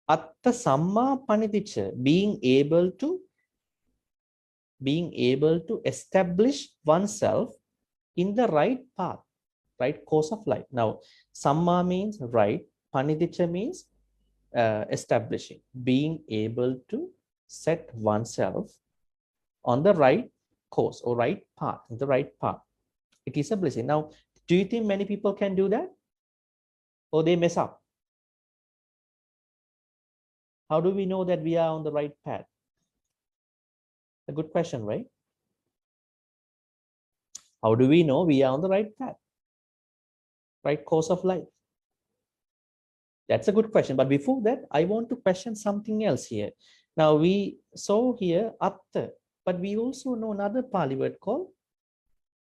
Atta Samma Panidicca, being able to establish oneself in the right path, right course of life. Now, Samma means right, Panidicca means establishing, being able to set oneself on the right course or right path, the right path. It is a blessing. Now, do you think many people can do that? Or they mess up? How do we know that we are on the right path? A good question, right? How do we know we are on the right path? Right course of life? That's a good question. But before that, I want to question something else here. Now we saw here atta, but we also know another Pali word called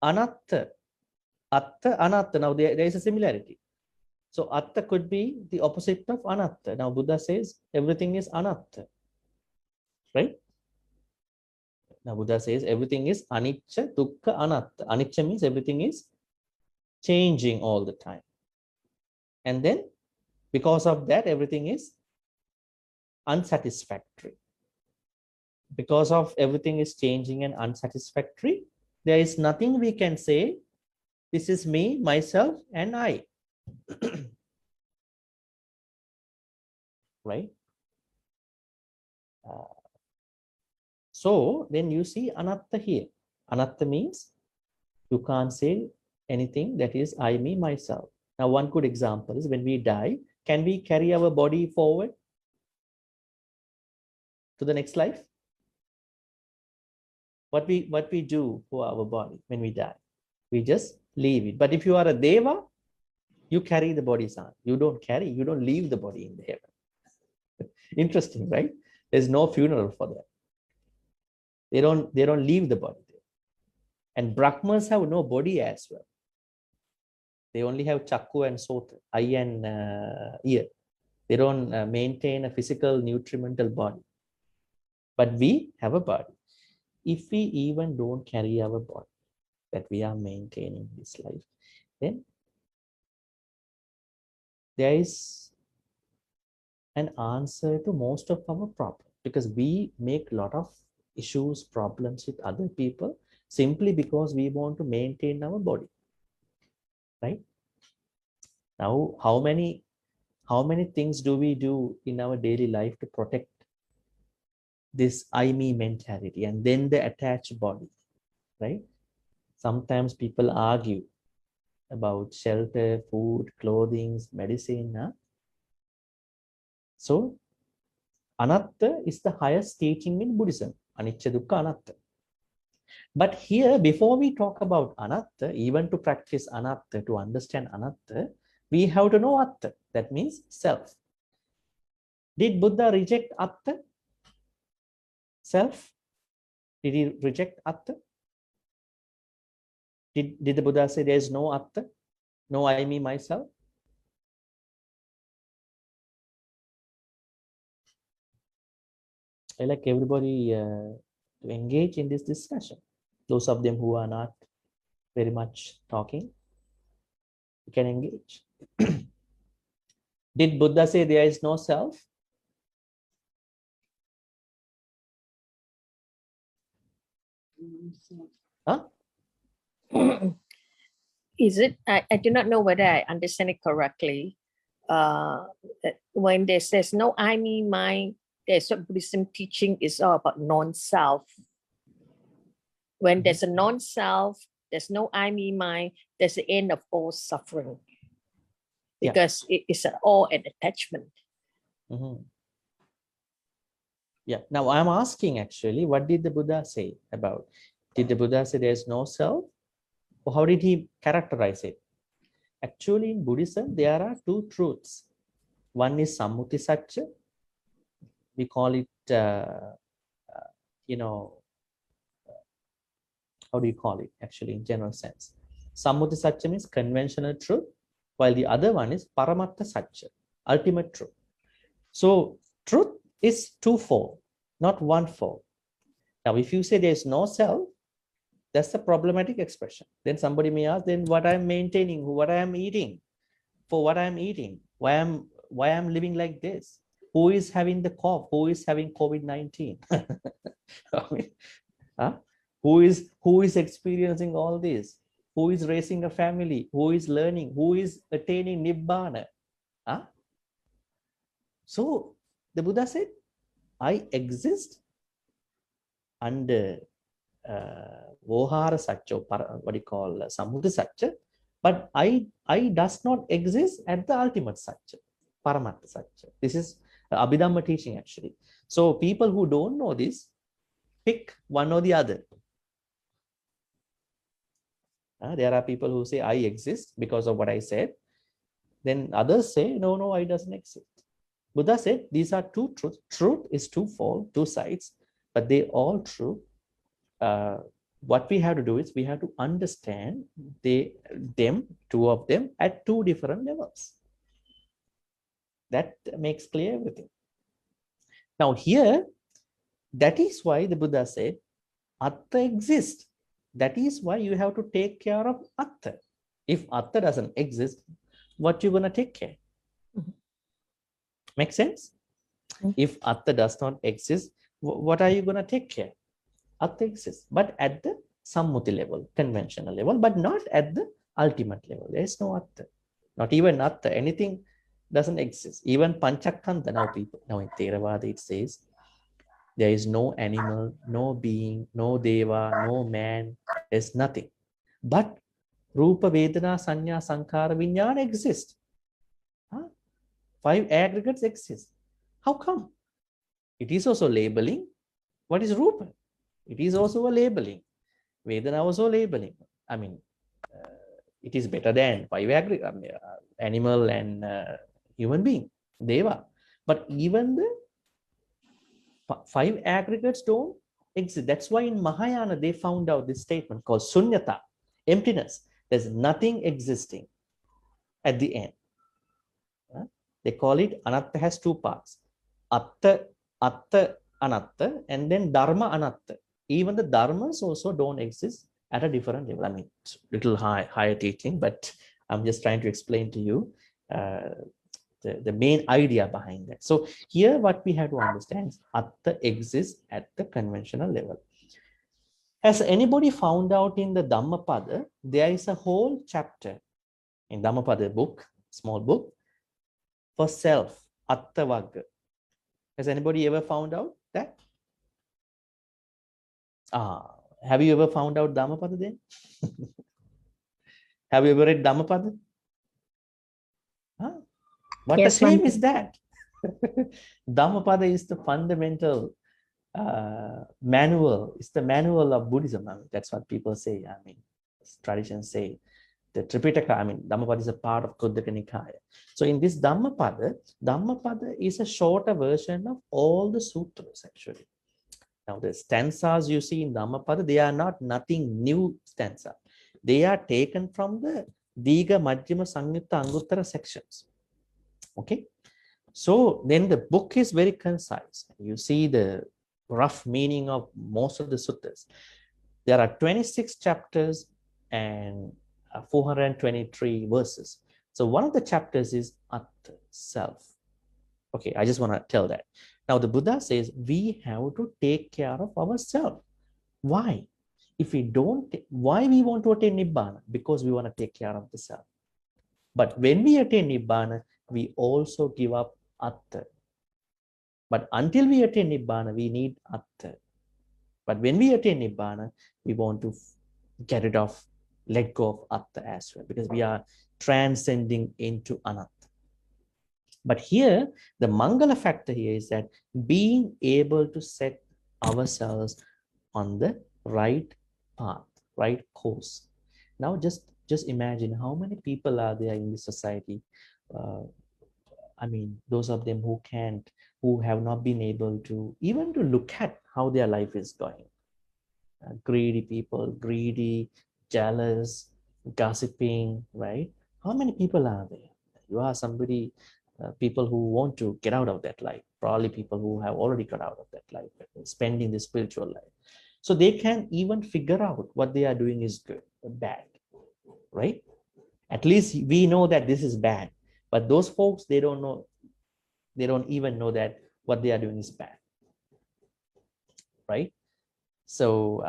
anatta. Atta, anatta. Now there is a similarity. So atta could be the opposite of anatta. Now Buddha says everything is anatta, right? Now Buddha says everything is anicca, dukkha, anatta. Anicca means everything is changing all the time. And then because of that, everything is unsatisfactory. Because of everything is changing and unsatisfactory, there is nothing we can say, this is me, myself, and I. Right? So then you see anatta here. Anatta means you can't say anything that is I, me, myself. Now, one good example is when we die, can we carry our body forward to the next life? What we do for our body when we die? We just leave it. But if you are a deva, you carry the body's on. You don't leave the body in the heaven. Interesting, right? There's no funeral for that. They don't leave the body there. And Brahmas have no body as well. They only have chakku and sota, eye and ear. They don't maintain a physical nutrimental body. But we have a body. If we even don't carry our body that we are maintaining this life, then there is an answer to most of our problems, because we make a lot of issues, problems with other people simply because we want to maintain our body. Right? Now, how many things do we do in our daily life to protect this I, me mentality and then the attached body, right? Sometimes people argue about shelter, food, clothing, medicine. Huh? So, anatta is the highest teaching in Buddhism, anicca, dukkha, anatta. But here, before we talk about anatta, even to practice anatta, to understand anatta, we have to know atta. That means self. Did Buddha reject atta? Self? Did he reject atta? Did the Buddha say there is no atta? No I, me, myself? I like everybody to engage in this discussion. Those of them who are not very much talking, you can engage. Did Buddha say there is no self? Huh? Is it? I do not know whether I understand it correctly. When there's no I, me, mine, there's what Buddhism teaching is all about non-self. When there's a non-self, there's no I, me, mine, there's the end of all suffering. Because it is all an attachment. Mm-hmm. Yeah. Now I'm asking actually, what did the Buddha say about? Did the Buddha say there's no self? Or how did he characterize it? Actually, in Buddhism, there are two truths. One is sammuti satcha. We call it, how do you call it actually in general sense? Sammuti satcha means conventional truth, while the other one is paramatta satcha, ultimate truth. So truth is twofold, not one-fold. Now, if you say there's no self, that's a problematic expression. Then somebody may ask, then what I'm maintaining, what I am eating, for what I'm eating, why I'm living like this? Who is having the cough? Who is having COVID-19? I mean, huh? Who is experiencing all this? Who is raising a family? Who is learning? Who is attaining nibbana? Huh? So the Buddha said, I exist under Vohara Satcha, what do you call Sammuti Satcha, but I does not exist at the ultimate Satcha, Paramatta Satcha. This is Abhidhamma teaching actually. So people who don't know this, pick one or the other. There are people who say I exist because of what I said. Then others say, no, I doesn't exist. Buddha said these are two truths. Truth is twofold, two sides, but they all true. What we have to do is we have to understand two of them at two different levels. That makes clear everything. Now here, that is why the Buddha said, Atta exists. That is why you have to take care of Atta. If Atta doesn't exist, what you gonna take care? Make sense? If Atta does not exist, what are you gonna take care? Atta exists, but at the sammuti level, conventional level, but not at the ultimate level. There is no Atta. Not even Atta. Anything doesn't exist. Even Panchakanta now in Theravada it says, there is no animal, no being, no deva, no man, there's nothing. But Rupa, Vedana, Sanya, Sankhara, Vijnana exist. Huh? 5 aggregates exist. How come? It is also labeling. What is Rupa? It is also a labeling. Vedana also labeling. I mean, it is better than 5 aggregates, animal and human being, deva. But even the 5 aggregates don't exist. That's why in Mahayana they found out this statement called sunyata, emptiness. There's nothing existing at the end. They call it anatta has 2 parts. Atta, anatta, and then dharma anatta. Even the dharmas also don't exist at a different level. I mean, it's little higher teaching, but I'm just trying to explain to you the main idea behind that. So here what we have to understand is Atta exists at the conventional level. Has anybody found out in the Dhammapada, there is a whole chapter in Dhammapada book, small book, for self, Atta Vagga. Has anybody ever found out that? Have you ever found out Dhammapada then? Have you ever read Dhammapada? What Yes, a shame Bhante. is that? Dhammapada is the fundamental manual. It's the manual of Buddhism. I mean, that's what people say. I mean, traditions say. The Tripitaka, I mean, Dhammapada is a part of Khuddaka Nikaya. So in this Dhammapada is a shorter version of all the sutras actually. Now the stanzas you see in Dhammapada, they are nothing new stanza. They are taken from the Diga, Majjhima, Samyutta, Anguttara sections. Okay. So then the book is very concise. You see the rough meaning of most of the suttas. There are 26 chapters and 423 verses. So one of the chapters is Atta, self. Okay, I just want to tell that. Now the Buddha says we have to take care of ourselves. Why? If we don't, why we want to attain Nibbana? Because we want to take care of the self. But when we attain Nibbana, we also give up Atta. But until we attain Nibbana, we need Atta. But when we attain Nibbana, we want to get rid of, let go of Atta as well, because we are transcending into Anatta. But here, the Maṅgala factor here is that being able to set ourselves on the right path, right course. Now, just imagine how many people are there in this society. I mean, those of them who have not been able to even to look at how their life is going. Greedy people, greedy, jealous, gossiping, right? How many people are there? You are somebody, people who want to get out of that life, probably people who have already got out of that life, spending the spiritual life. So they can even figure out what they are doing is good or bad, right? At least we know that this is bad, but those folks, they don't know, they don't even know that what they are doing is bad, right? So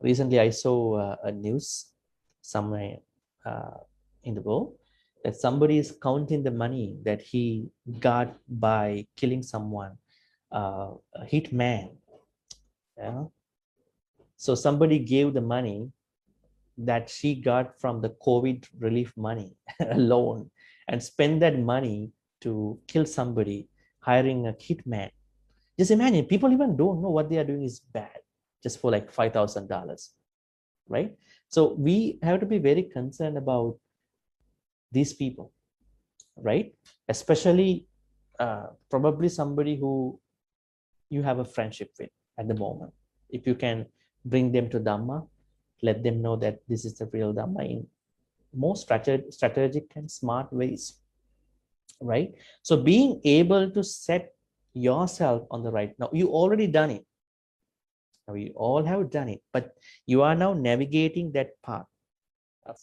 recently I saw a news somewhere in the world that somebody is counting the money that he got by killing someone, a hit man. Yeah? So somebody gave the money that she got from the COVID relief money alone and spend that money to kill somebody, hiring a hit man. Just imagine, people even don't know what they are doing is bad, just for like $5,000, right? So we have to be very concerned about these people, right? Especially probably somebody who you have a friendship with at the moment. If you can bring them to Dhamma, let them know that this is the real Dhamma in more strategic and smart ways, right? So being able to set yourself on the right, now you already done it. Now we all have done it, but you are now navigating that path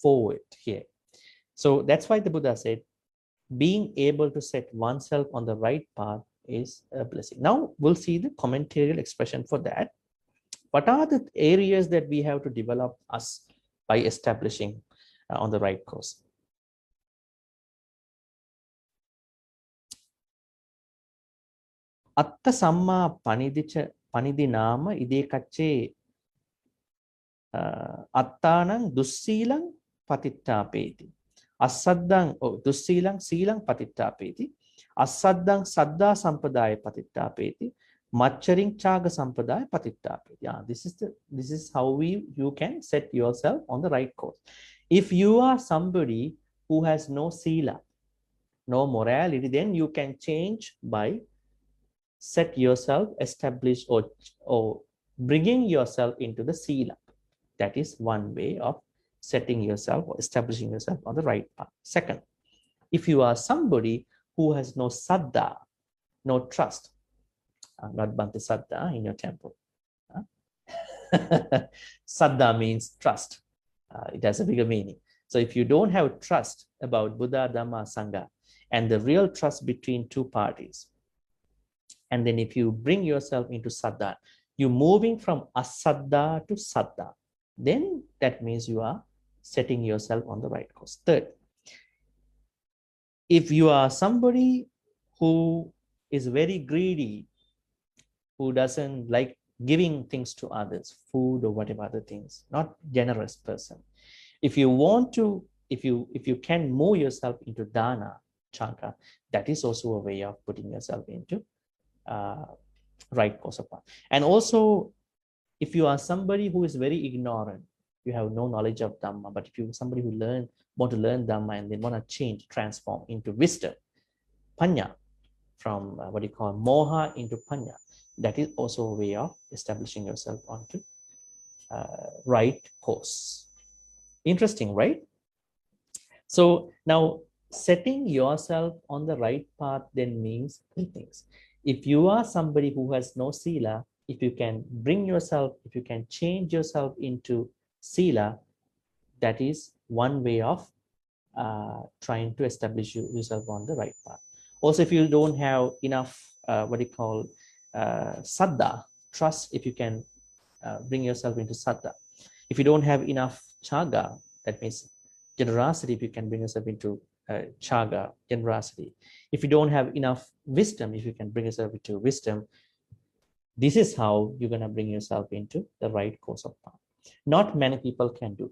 forward here. So that's why the Buddha said, being able to set oneself on the right path is a blessing. Now we'll see the commentarial expression for that. What are the areas that we have to develop us by establishing on the right course? Atta samma panidinama ide kacce attanang dussilang patittapeti. Asaddang dussilang silang patittapeti. Asaddang saddha sampadaya patittapeti. Macharing chaga sampadaya patittapeti. Yeah, this is how you can set yourself on the right course. If you are somebody who has no sila, no morality, then you can change by set yourself, establish or bringing yourself into the sila. That is one way of setting yourself or establishing yourself on the right path. Second, if you are somebody who has no saddha, no trust, not Bhante saddha in your temple. Saddha means trust. It has a bigger meaning. So if you don't have trust about Buddha, Dhamma, Sangha, and the real trust between two parties, and then if you bring yourself into saddha, you're moving from asaddha to saddha, then that means you are setting yourself on the right course. Third, if you are somebody who is very greedy, who doesn't like giving things to others, food or whatever other things, not generous person. If you want to, if you can move yourself into dana, chaka, that is also a way of putting yourself into right course of path. And also, if you are somebody who is very ignorant, you have no knowledge of Dhamma, but if you are somebody who want to learn Dhamma and they want to change, transform into wisdom, panya, from what you call moha into panya, that is also a way of establishing yourself onto right course. Interesting, right? So now setting yourself on the right path then means three things. If you are somebody who has no sila, if you can bring yourself, if you can change yourself into sila, that is one way of trying to establish yourself on the right path. Also, if you don't have enough, what you call saddha, trust, if you can bring yourself into saddha. If you don't have enough chaga, that means generosity, if you can bring yourself into chaga, generosity. If you don't have enough wisdom, if you can bring yourself into wisdom, this is how you're going to bring yourself into the right course of path. Not many people can do.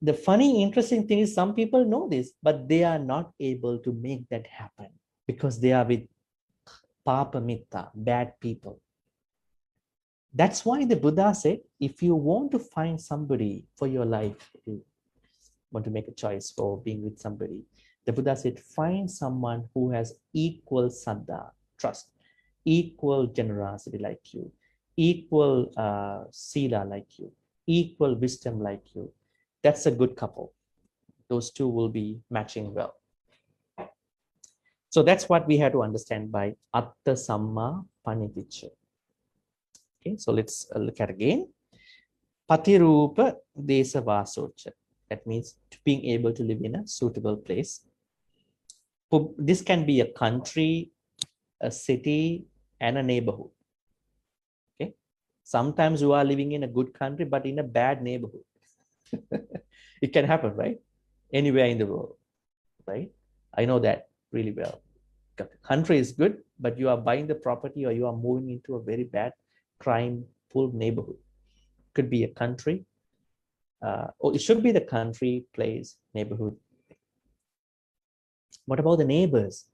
The funny, interesting thing is some people know this, but they are not able to make that happen because they are with papa mitta, bad people. That's why the Buddha said, if you want to find somebody for your life, if you want to make a choice for being with somebody, the Buddha said, find someone who has equal saddha, trust, equal generosity like you, equal sila like you, equal wisdom like you. That's a good couple. Those two will be matching well. So that's what we have to understand by atta samma paniticha. Okay, so let's look at again. Patirupa desa vasocha. That means being able to live in a suitable place. This can be a country, a city, and a neighborhood. Okay, sometimes you are living in a good country, but in a bad neighborhood. It can happen, right? Anywhere in the world, right? I know that really well. The country is good, but you are buying the property or you are moving into a very bad crime-full neighborhood. Could be a country, or it should be the country, place, neighborhood. What about the neighbors?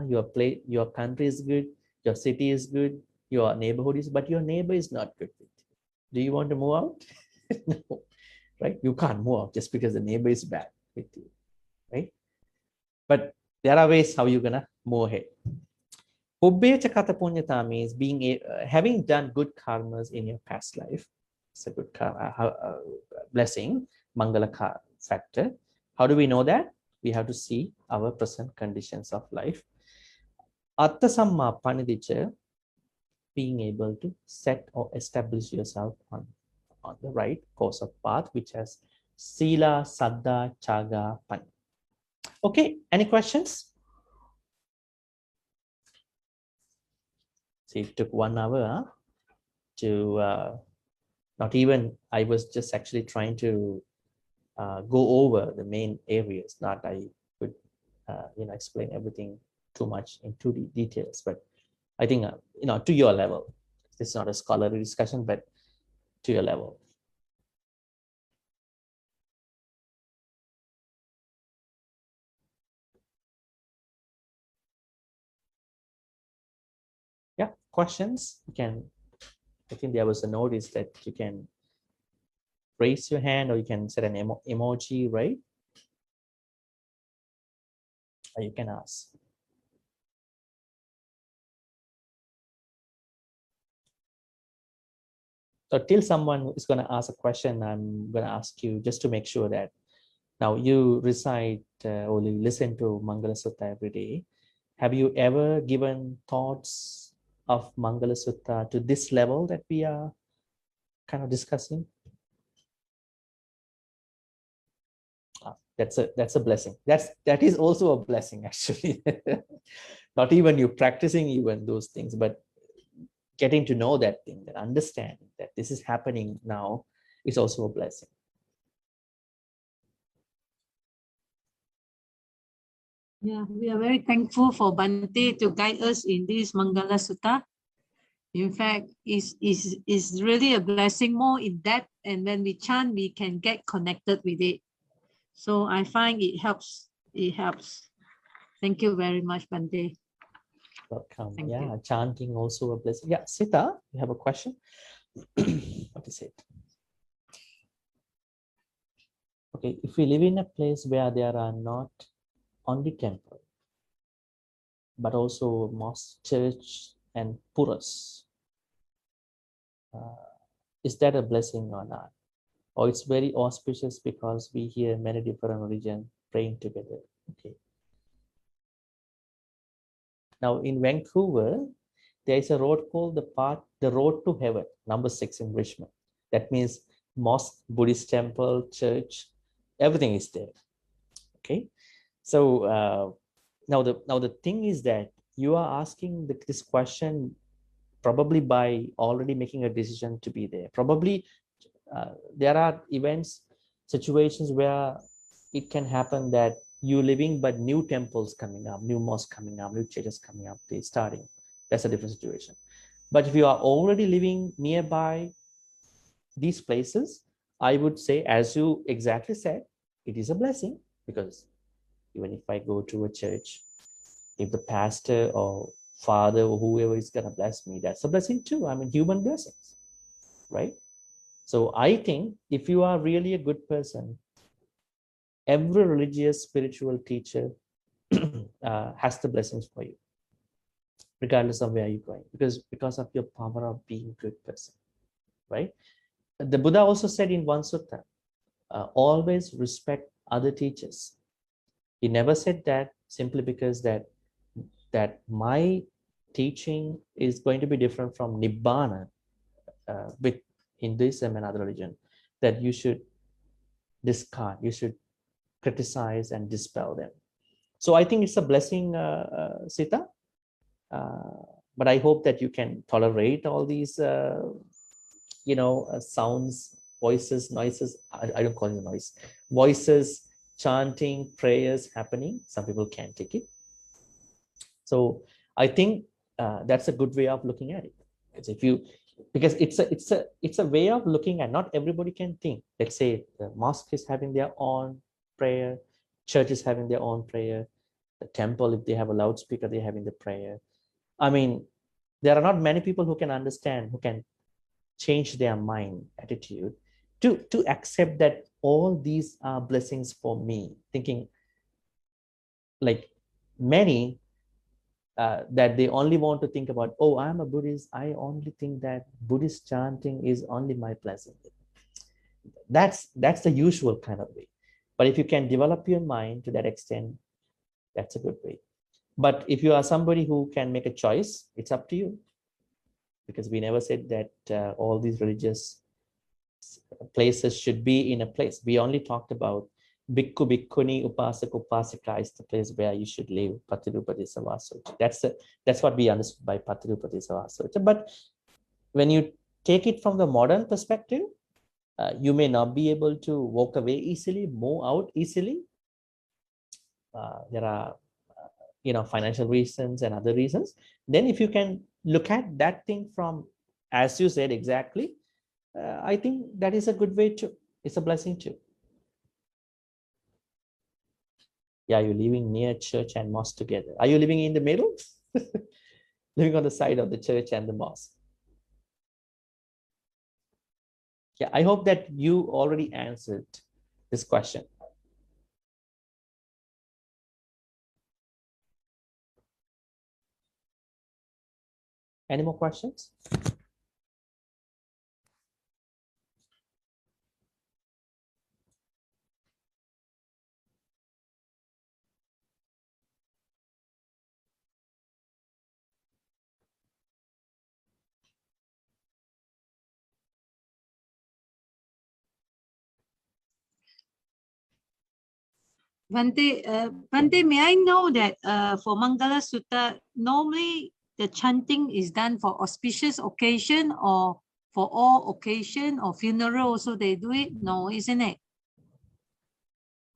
Your country is good, your city is good, your neighborhood is, but your neighbor is not good with you. Do you want to move out? No, right? You can't move out just because the neighbor is bad with you, right? But there are ways how you're gonna move ahead. Ubbecha kata punyata means having done good karmas in your past life. It's a good blessing, Maṅgala factor. How do we know that? We have to see our present conditions of life. Atta samma panidicca, being able to set or establish yourself on the right course of path, which has sila, saddha, chaga, pani. Okay, any questions? See, it took 1 hour to not even, I was just actually trying to go over the main areas, not I could explain everything too much in too details, but I think to your level. This is not a scholarly discussion, but to your level. Yeah, questions? You can, I think there was a notice that you can raise your hand or you can set an emoji, right? Or you can ask. So till someone is going to ask a question, I'm going to ask you just to make sure that now you recite or you listen to Maṅgala Sutta every day. Have you ever given thoughts of Maṅgala Sutta to this level that we are kind of discussing? That's a blessing. That is also a blessing, actually. Not even you practicing even those things, but getting to know that thing, that understanding that this is happening now is also a blessing. Yeah, we are very thankful for Bhante to guide us in this Maṅgala Sutta. In fact, is really a blessing more in depth, and when we chant, we can get connected with it. So I find it helps. It helps. Thank you very much, Bhante. Welcome. Thank Yeah, you. chanting also a blessing. Yeah, Sita, you have a question? What is it? Okay, if we live in a place where there are not only temple, but also mosque, church, and puras, is that a blessing or not? Or it's very auspicious because we hear many different religions praying together? Okay. Now in Vancouver, there is a road called the road to heaven, number 6 in Richmond. That means mosque, Buddhist temple, church, everything is there. Okay. So now the thing is that you are asking this question probably by already making a decision to be there. Probably there are events, situations where it can happen that you living but new temples coming up, new mosques coming up, new churches coming up, they starting. That's a different situation. But if you are already living nearby these places, I would say, as you exactly said, it is a blessing, because even if I go to a church, if the pastor or father or whoever is going to bless me, that's a blessing too. I mean, human blessings, right? So I think if you are really a good person, every religious spiritual teacher has the blessings for you, regardless of where you're going, because of your power of being a good person, right? The Buddha also said in one sutta, always respect other teachers. He never said that simply because that my teaching is going to be different from Nibbana with Hinduism and other religion, that you should discard, you should criticize and dispel them. So I think it's a blessing, Sita. But I hope that you can tolerate all these, sounds, voices, noises. I don't call it noise. Voices, chanting, prayers happening. Some people can't take it. So I think that's a good way of looking at it. Because it's a way of looking at, not everybody can think. Let's say the mosque is having their own prayer, church is having their own prayer, the temple, if they have a loudspeaker, they're having the prayer. I mean, there are not many people who can understand, who can change their mind attitude to accept that all these are blessings for me, thinking like many that they only want to think about, oh, I'm a Buddhist, I only think that Buddhist chanting is only my pleasant. That's the usual kind of way. But if you can develop your mind to that extent, that's a good way. But if you are somebody who can make a choice, it's up to you. Because we never said that all these religious places should be in a place. We only talked about Bhikkhu, Bhikkhuni, Upasak, Upasika is the place where you should live. Patirupati Savasocha. That's what we understood by Patirupati Savasocha. But when you take it from the modern perspective, you may not be able to walk away easily, move out easily. There are financial reasons and other reasons. Then if you can look at that thing from, as you said exactly, I think that is a good way too. It's a blessing too. Yeah, you're living near church and mosque together. Are you living in the middle? Living on the side of the church and the mosque. Yeah, I hope that you already answered this question. Any more questions? Bhante, may I know that for Maṅgala Sutta, normally the chanting is done for auspicious occasion or for all occasion or funeral also they do it? No, isn't it?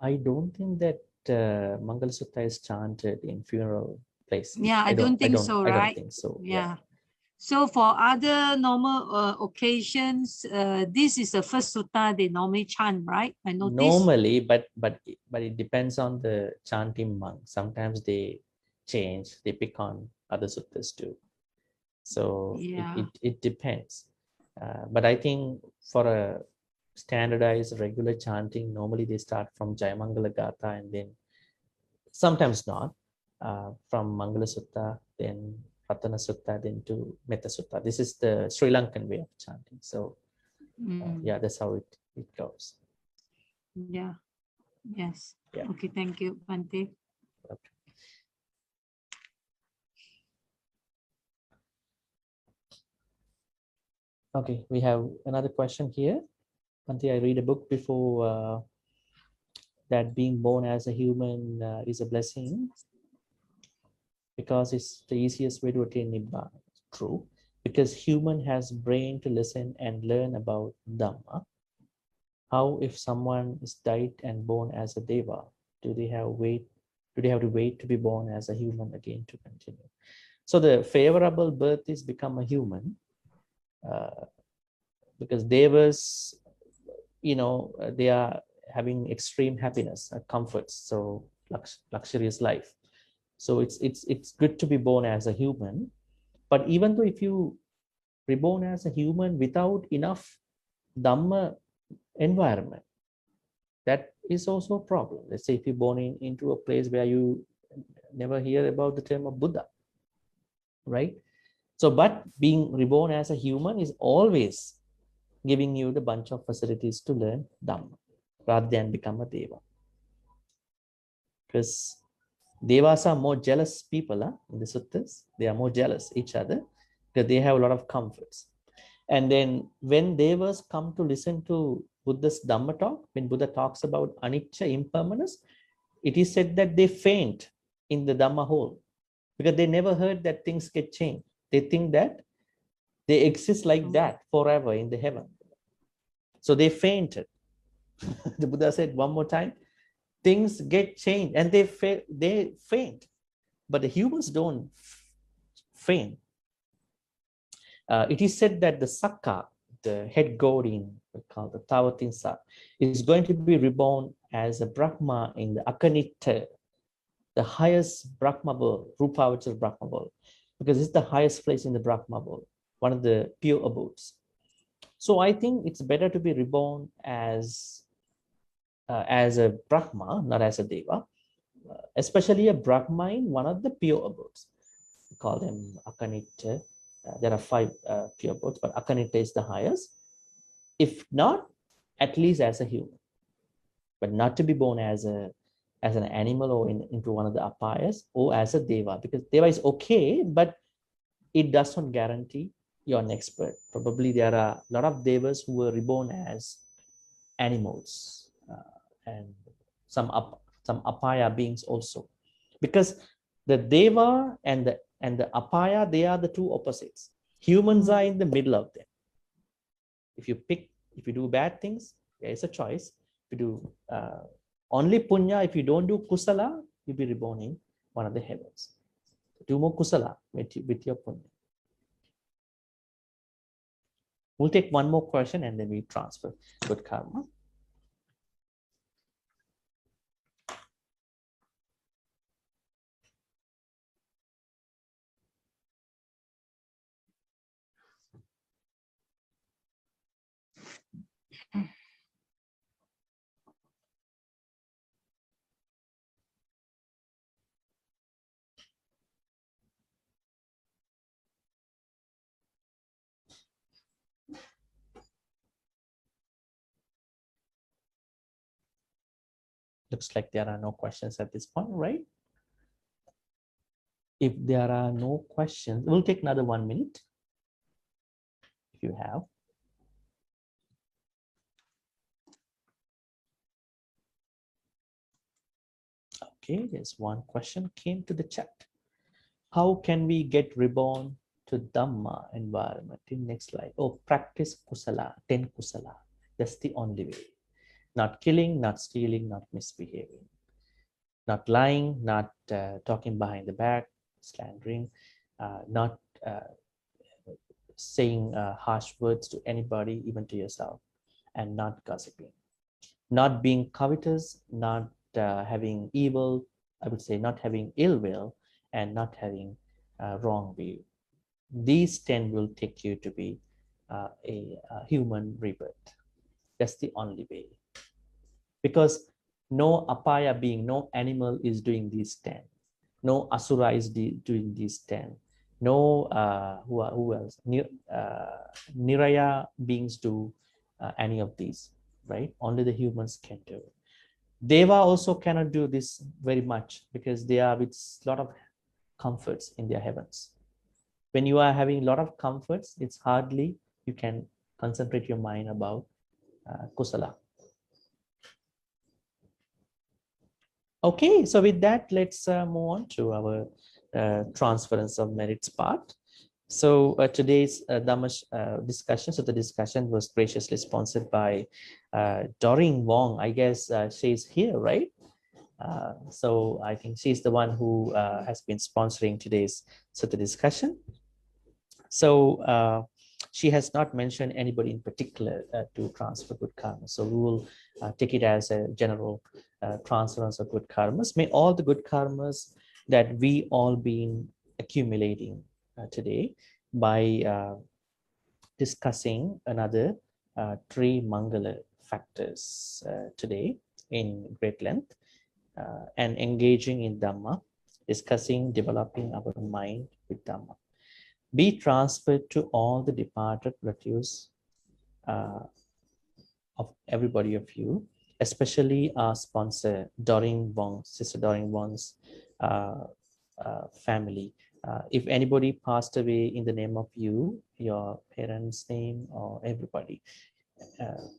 I don't think that Maṅgala Sutta is chanted in funeral places. Yeah, I don't think so, I don't right? think so. Yeah. So for other normal occasions, this is the first sutta they normally chant, right? I noticed. Normally, but it depends on the chanting monk. Sometimes they change, they pick on other suttas too. So Yeah. it depends. But I think for a standardized regular chanting, normally they start from Jayamangala Gatha and then sometimes not, from Maṅgala Sutta, then Ratana Sutta, then to Metta Sutta. This is the Sri Lankan way of chanting. So yeah, that's how it goes. Yeah. Yes. Yeah. Okay, thank you, Bhante. Okay, we have another question here. Bhante, I read a book before that being born as a human is a blessing because it's the easiest way to attain Nibbana. True, because human has brain to listen and learn about Dhamma. How if someone is died and born as a deva? Do they have to wait to be born as a human again to continue? So the favorable birth is become a human, because devas, they are having extreme happiness, comforts, so luxurious life. So it's good to be born as a human. But even though if you reborn as a human without enough Dhamma environment, that is also a problem. Let's say if you're born into a place where you never hear about the term of Buddha, right? So, but being reborn as a human is always giving you the bunch of facilities to learn Dhamma rather than become a Deva. Because Devas are more jealous people in the suttas. They are more jealous each other because they have a lot of comforts. And then when Devas come to listen to Buddha's Dhamma talk, when Buddha talks about anicca, impermanence, it is said that they faint in the Dhamma hole because they never heard that things get changed. They think that they exist like that forever in the heaven. So they fainted. The Buddha said one more time, things get changed and they faint. But the humans don't faint. It is said that the Sakka, the head god in called the Tavatinsa, is going to be reborn as a Brahma in the Akanita, the highest Brahma world, Rupavachar Brahma world, because it's the highest place in the Brahma world, one of the pure abodes. So I think it's better to be reborn as a Brahma, not as a Deva. especially a Brahmine, one of the pure abodes. We call them Akanita. There are 5 pure abodes, but Akanita is the highest. If not, at least as a human, but not to be born as an animal or into one of the apayas or as a deva, because deva is okay, but it does not guarantee you're an expert. Probably there are a lot of devas who were reborn as animals and some apaya beings also, because the deva and the apaya, they are the two opposites. Humans are in the middle of them. If you do bad things, there is a choice. If you do only punya, if you don't do kusala, you'll be reborn in one of the heavens. Do more kusala with your punya. We'll take one more question and then we transfer good karma. Looks like there are no questions at this point, right? If there are no questions, we'll take another 1 minute. If you have. Okay, there's one question came to the chat. How can we get reborn to Dhamma environment in next life? Oh, practice kusala, 10 kusala. That's the only way. Not killing, not stealing, not misbehaving, not lying, not talking behind the back, slandering, not saying harsh words to anybody, even to yourself, and not gossiping, not being covetous, not having evil, I would say not having ill will, and not having wrong view. These 10 will take you to be a human rebirth. That's the only way. Because no apaya being, no animal is doing these 10. No asura is doing these 10. No, who else? Niraya beings do any of these, right? Only the humans can do. Deva also cannot do this very much because they are with a lot of comforts in their heavens. When you are having a lot of comforts, it's hardly you can concentrate your mind about kusala. Okay, so with that, let's move on to our transference of merits part. So today's Dhamma discussion, so the discussion was graciously sponsored by Doreen Wong. I guess she's here, right? So I think she's the one who has been sponsoring today's Sutta discussion. So she has not mentioned anybody in particular to transfer good karma. So we will take it as a general transference of good karmas. May all the good karmas that we all been accumulating today by discussing another 3 Maṅgala factors today in great length and engaging in Dhamma, discussing, developing our mind with Dhamma, be transferred to all the departed relatives of everybody of you, especially our sponsor, Doreen Wong, Sister Doreen Wong's family. If anybody passed away in the name of you, your parents' name, or everybody,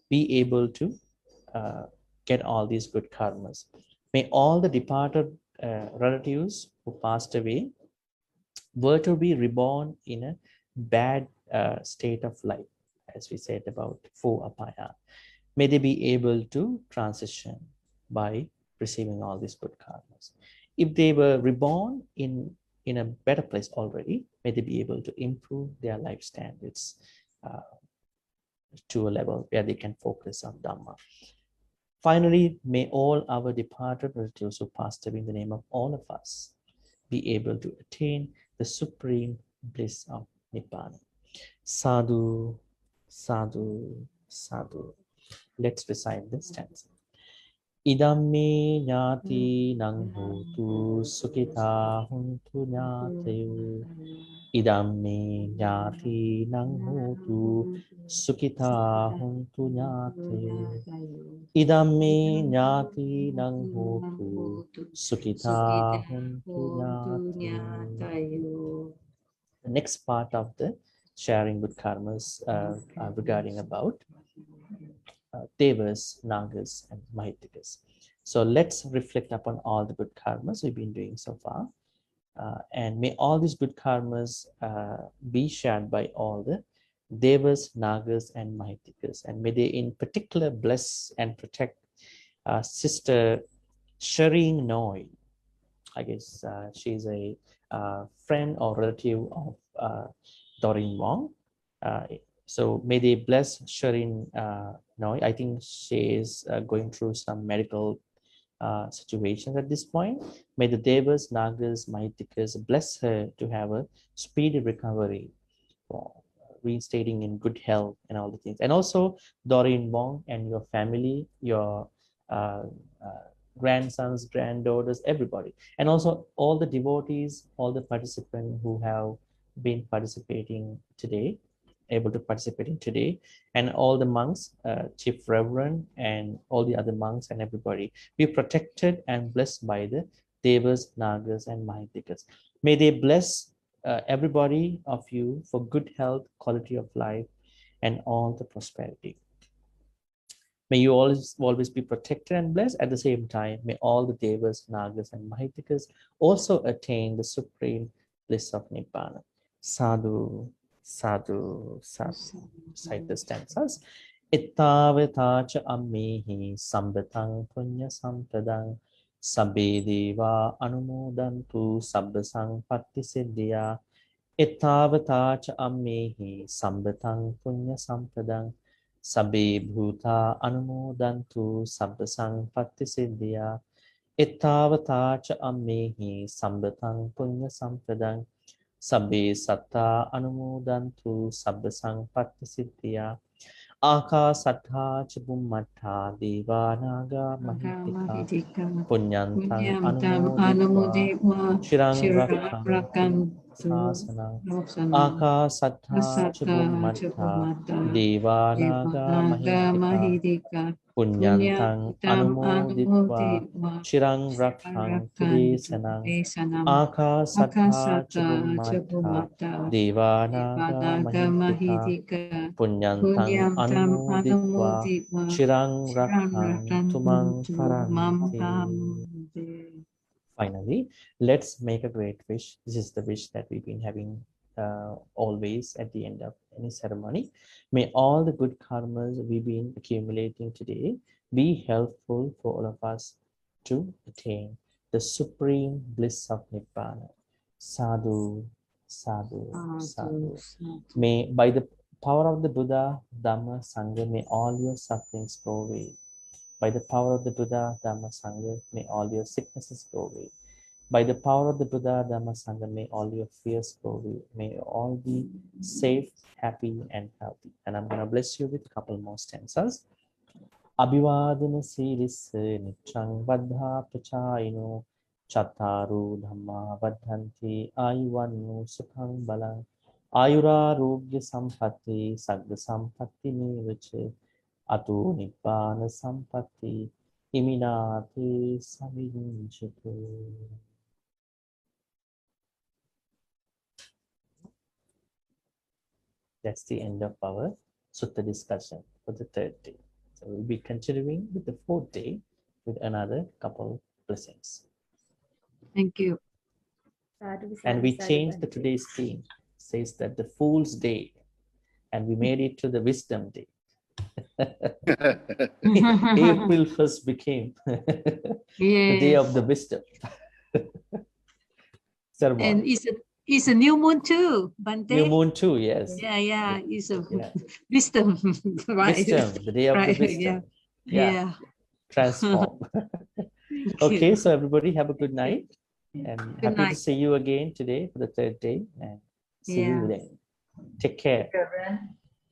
be able to get all these good karmas. May all the departed relatives who passed away were to be reborn in a bad state of life, as we said about 4 apaya. May they be able to transition by receiving all these good karmas. If they were reborn in a better place already, may they be able to improve their life standards to a level where they can focus on Dhamma. Finally, may all our departed relatives who passed away in the name of all of us be able to attain the supreme bliss of Nibbana. Sadhu, sadhu, sadhu. Let's recite this stanza. Idamme nyati nang hotu sukita huntu nyatayo. Idamme nyati nang hotu sukita huntu nyatayo. Idamme nyati nang hotu sukita huntu nyatayo. The next part of the sharing good karmas are regarding about Devas, Nagas, and Mahitikas. So let's reflect upon all the good karmas we've been doing so far. And may all these good karmas be shared by all the Devas, Nagas, and Mahitikas. And may they in particular bless and protect Sister Shireen Noy. I guess she's a friend or relative of Doreen Wong. So may they bless Shireen Noy. I think she is going through some medical situations at this point. May the Devas, Nagas, Mahitikas bless her to have a speedy recovery, for reinstating in good health and all the things. And also Doreen Wong and your family, your grandsons, granddaughters, everybody. And also all the devotees, all the participants who have been participating today, able to participate in today, and all the monks, Chief Reverend, and all the other monks and everybody be protected and blessed by the Devas, Nagas, and Mahitikas. May they bless everybody of you for good health, quality of life, and all the prosperity. May you always be protected and blessed. At the same time, may all the Devas, Nagas, and Mahitikas also attain the supreme bliss of Nibbana. Sadhu, sadhu, sadhu. Recite the stanzas. Ittavatacha ammehi sambatang punya sampradang sabbe deva anumodantu sabba sampatti siddhya. Ittavatacha ammehi sambatang punya sampradang sabbe bhuta anumodantu sabba sampatti siddhya. Ittavatacha ammehi sambatang punya sampradang sabbe satta anumodantu sabba sampatti siddhya. Akasattha ca Bhummattha Devanaga Mahitika Punyantang Anumoditva Chirang Rakkantu Sasanang. Akasattha ca Bhummattha Devanaga Mahitika Punyantang Anumoditva Chirang Rakkantu Desanang. Akasattha ca Bhummattha Devanaga Mahitika Punyantang Anumoditva Chirang Rakkantu Mang Paranti. Finally, let's make a great wish. This is the wish that we've been having always at the end of any ceremony. May all the good karmas we've been accumulating today be helpful for all of us to attain the supreme bliss of Nibbana. Sadhu, sadhu, sadhu. May by the power of the Buddha, Dhamma, Sangha, may all your sufferings go away. By the power of the Buddha, Dhamma, Sangha, may all your sicknesses go away. By the power of the Buddha, Dhamma, Sangha, may all your fears go away. May you all be safe, happy, and healthy. And I'm going to bless you with a couple more stanzas. Abhivadana siris nichang vadha prachayino Chattaru dhamma vadhanti ayuvannu sukhang balang ayurarogya sampatti sagga sampatti nivache atu nibbana sampatti iminati savinchatu. That's the end of our Sutta discussion for the third day. So we'll be continuing with the fourth day with another couple blessings. Thank you. Sadhu, And we sadhu, changed the Bhante. today's theme. It says that the Fool's Day, and we made it to the Wisdom Day. April 1st became the day of the wisdom. Sermon. And it's a new moon too, Bhante. New moon too, yes. Yeah, it's a Yeah. wisdom, right? Wisdom, the day of the Right, wisdom. yeah. Transform. Thank Okay, you. so everybody have a good night. And happy to night. see you again today for the third day. And see you then. Take care.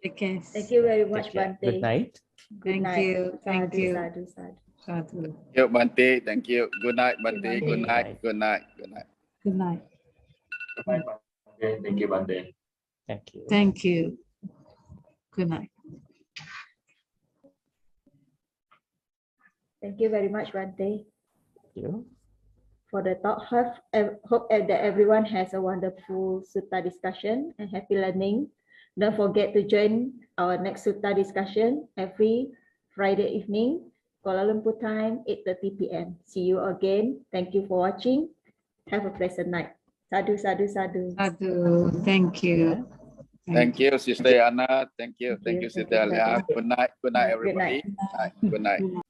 Take care. Thank you very much, Take care. Bhante. Good night. Good Thank night. you. Thank Sadhu, you. sadhu, sadhu. Sadhu. You, Bhante. Thank you. Good night, Bhante. Bhante. Good night. Good night. Good night. Good night. Bye, Bhante. Thank you, Bhante. Thank you. Thank you. Good night. Thank you very much, Bhante, Thank you. for the talk. Hope that everyone has a wonderful Sutta discussion and happy learning. Don't forget to join our next Sutta discussion every Friday evening, Kuala Lumpur time, 8:30 p.m. See you again. Thank you for watching. Have a pleasant night. Sadhu, sadhu, sadhu. Sadhu. Thank you. Thank you, Sister Anna. Thank you. Thank you, Thank Sister you, Alia. Sister. Good night. Good night, Good night. everybody. Good night. Good night.